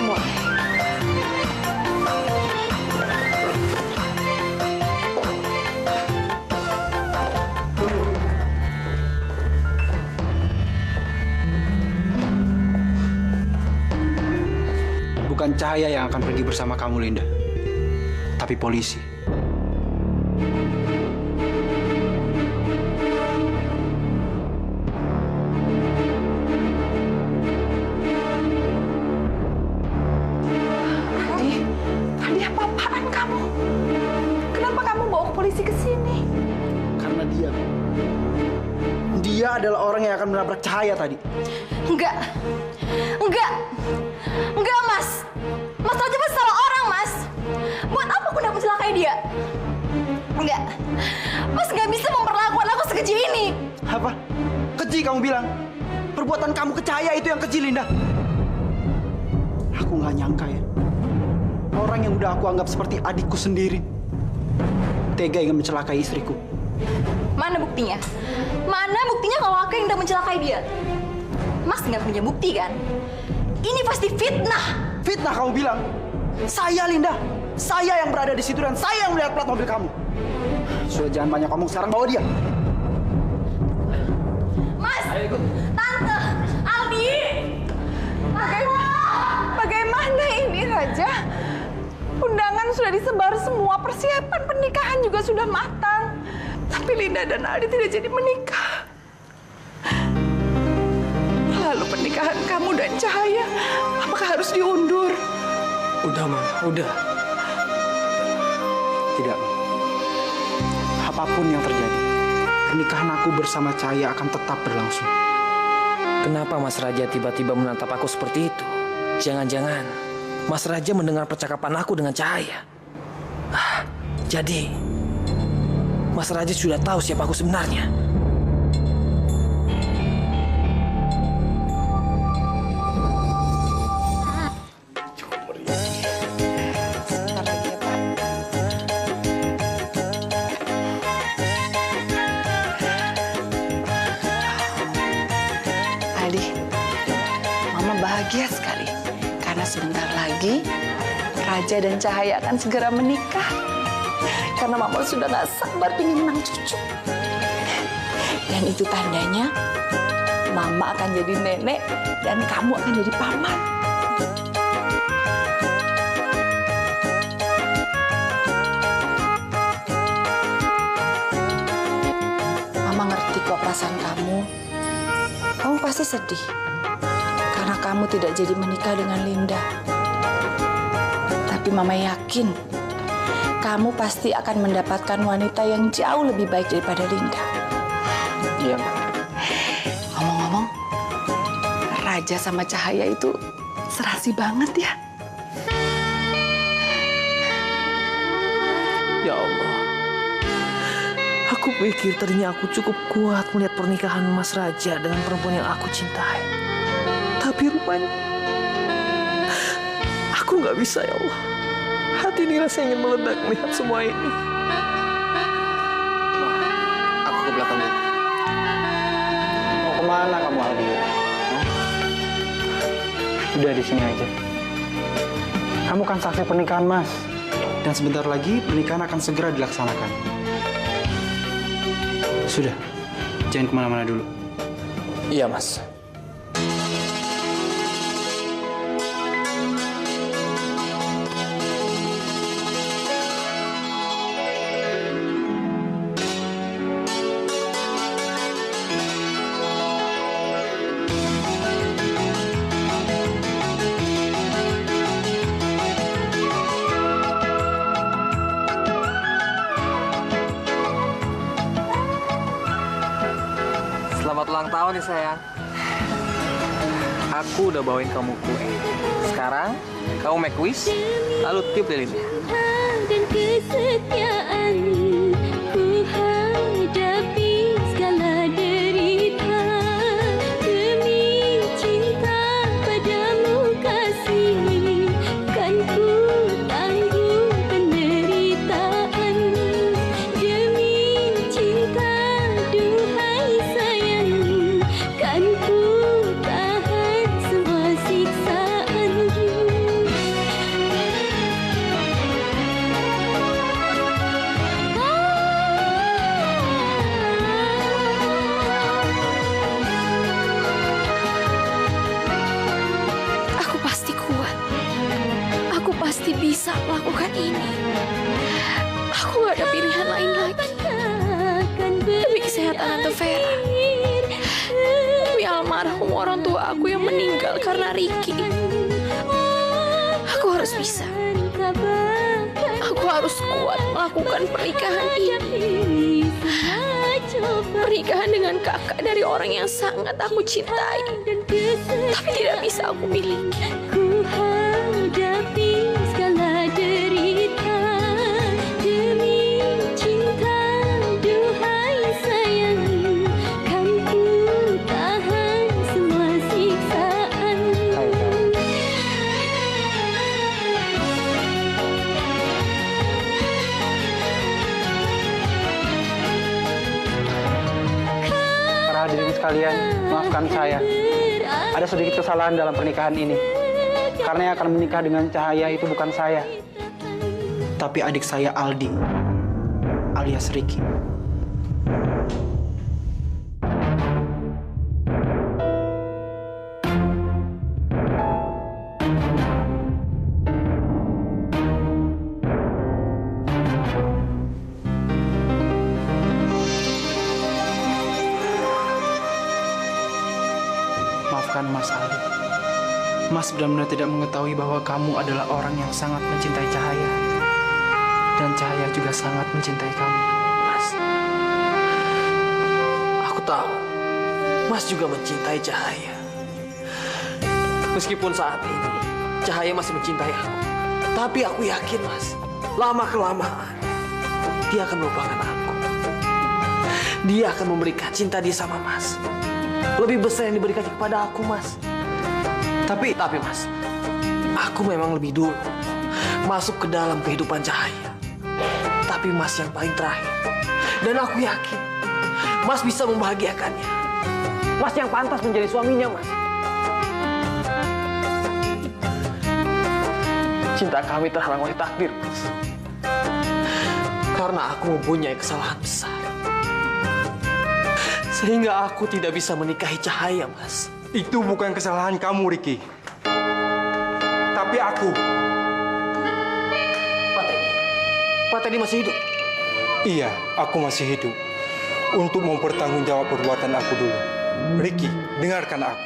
Boleh. Bukan Cahaya yang akan pergi bersama kamu, Linda. Tapi polisi. Adi, apa-apaan kamu? Kenapa kamu bawa ke polisi ke sini? Karena dia adalah orang yang akan menabrak Cahaya tadi. Enggak, Mas. Mas Raja pasti salah orang, Mas. Buat apa aku udah mencelakai dia? Enggak, Mas nggak bisa memperlakukan aku sekecil ini. Apa? Keji kamu bilang? Perbuatan kamu ke Cahaya itu yang keji, Linda. Aku nggak nyangka ya. Orang yang udah aku anggap seperti adikku sendiri tega ingin mencelakai istriku. Mana buktinya? Mana buktinya kalau aku yang udah mencelakai dia? Mas nggak punya bukti kan? Ini pasti fitnah. Fitnah kamu bilang? Saya, Linda. Saya yang berada di situ dan saya yang melihat plat mobil kamu. Sudah jangan banyak ngomong, sekarang bawa dia. Mas! Tante! Aldi! Bagaimana ini, Raja? Undangan sudah disebar semua, persiapan pernikahan juga sudah matang. Tapi Linda dan Aldi tidak jadi menikah. Lalu pernikahan kamu dan Cahaya, apakah harus diundur? Udah, Mama. Udah. Tidak. Apapun yang terjadi, pernikahan aku bersama Cahaya akan tetap berlangsung. Kenapa Mas Raja tiba-tiba menatap aku seperti itu? Jangan-jangan Mas Raja mendengar percakapan aku dengan Cahaya. Jadi Mas Raja sudah tahu siapa aku sebenarnya. Aldi, Mama bahagia sekali karena sebentar lagi Raja dan Cahaya akan segera menikah. Karena Mama sudah gak sabar pengen menang cucu. Dan itu tandanya Mama akan jadi nenek dan kamu akan jadi paman. Mama ngerti kok perasaan kamu. Kamu pasti sedih karena kamu tidak jadi menikah dengan Linda. Tapi Mama yakin kamu pasti akan mendapatkan wanita yang jauh lebih baik daripada Linda. Iya, Ma. Ngomong-ngomong, Raja sama Cahaya itu serasi banget ya. Ya Allah. Aku pikir tadinya aku cukup kuat melihat pernikahan Mas Raja dengan perempuan yang aku cintai. Tapi rupanya aku nggak bisa, ya Allah. Hati ini rasanya ingin meledak melihat semua ini. Aku ke belakang dulu. Mau kemana kamu, Aldi? Udah di sini aja. Kamu kan saksi pernikahan Mas. Dan sebentar lagi pernikahan akan segera dilaksanakan. Sudah, jangan kemana-mana dulu. Iya, Mas. Selamat ulang tahun nih sayang. Aku udah bawain kamu kue. Sekarang kamu make wish, lalu tiup lilinnya. Dan kesetiaan ku hadapi segala derita demi cinta padamu kasih, kan ku tangguh penderitaan demi cinta duhai sayang, kan ku tahan Tante Vera. Demi almarhum orang tua aku yang meninggal karena Ricky. Aku harus bisa. Aku harus kuat melakukan pernikahan ini. Pernikahan dengan kakak dari orang yang sangat aku cintai, tapi tidak bisa aku miliki. Ku hadapi segala derita demi cinta, duhai sayang, kan ku tahan semua siksaan. Para hadirin sekalian, maafkan saya. Ada sedikit kesalahan dalam pernikahan ini. Karena yang akan menikah dengan Cahaya itu bukan saya, tapi adik saya Aldi, alias Ricky. Maafkan Mas Aldi. Mas benar-benar tidak mengetahui bahwa kamu adalah orang yang sangat mencintai Cahaya. Dan Cahaya juga sangat mencintai kamu. Mas, aku tahu Mas juga mencintai Cahaya. Meskipun saat ini Cahaya masih mencintai aku, tapi aku yakin Mas, lama-kelamaan dia akan melupakan aku. Dia akan memberikan cinta dia sama Mas, lebih besar yang diberikan kepada aku, Mas. Tapi Mas, aku memang lebih dulu masuk ke dalam kehidupan Cahaya. Tapi Mas yang paling terakhir. Dan aku yakin Mas bisa membahagiakannya. Mas yang pantas menjadi suaminya, Mas. Cinta kami terhalang oleh takdir, Mas. Karena aku mempunyai kesalahan besar. Sehingga aku tidak bisa menikahi Cahaya, Mas. Itu bukan kesalahan kamu, Ricky. Tapi aku. Pak Teddy masih hidup? Iya, aku masih hidup. Untuk mempertanggungjawab perbuatan aku dulu. Ricky, dengarkan aku.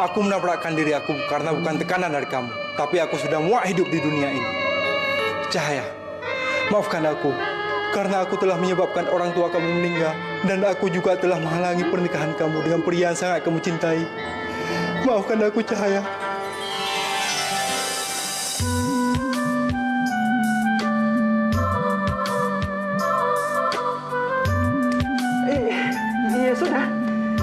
Aku menabrakkan diri aku karena bukan tekanan dari kamu. Tapi aku sudah muak hidup di dunia ini. Cahaya, maafkan aku. Karena aku telah menyebabkan orang tua kamu meninggal. Dan aku juga telah menghalangi pernikahan kamu dengan pria yang sangat kamu cintai. Maafkan aku, Cahaya. Iya sudah.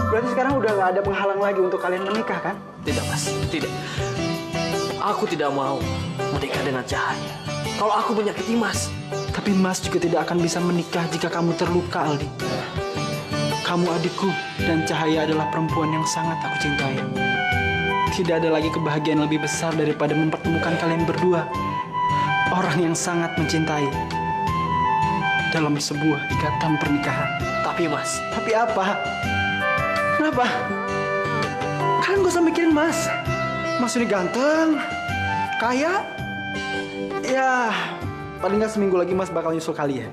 Berarti sekarang udah nggak ada penghalang lagi untuk kalian menikah, kan? Tidak, Mas. Tidak. Aku tidak mau menikah dengan Cahaya. Kalau aku menyakiti Mas. Tapi Mas juga tidak akan bisa menikah jika kamu terluka, Aldi. Kamu adikku dan Cahaya adalah perempuan yang sangat aku cintai. Tidak ada lagi kebahagiaan lebih besar daripada mempertemukan kalian berdua. Orang yang sangat mencintai dalam sebuah ikatan pernikahan. Tapi Mas. Tapi apa? Kenapa? Kalian gak usah mikirin Mas. Mas ini ganteng, kaya. Ya, paling nggak seminggu lagi Mas bakal nyusul kalian.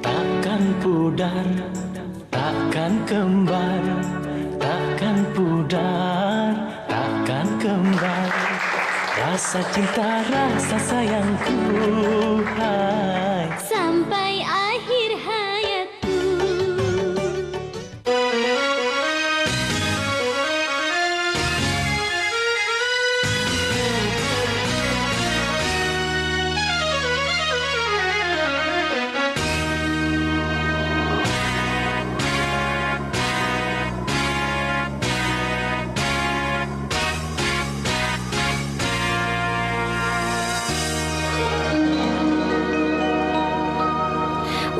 Takkan pudar, takkan kembar, takkan pudar, takkan kembar. Rasa cinta, rasa sayangku, hai. Sampai akhir hayatku.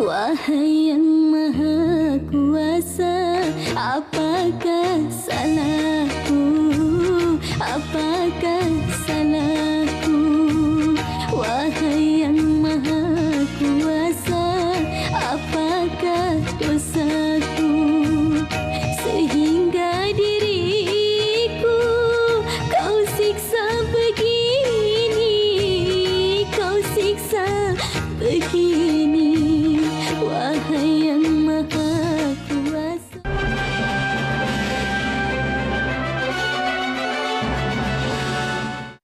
Wahai yang maha kuasa, apakah salah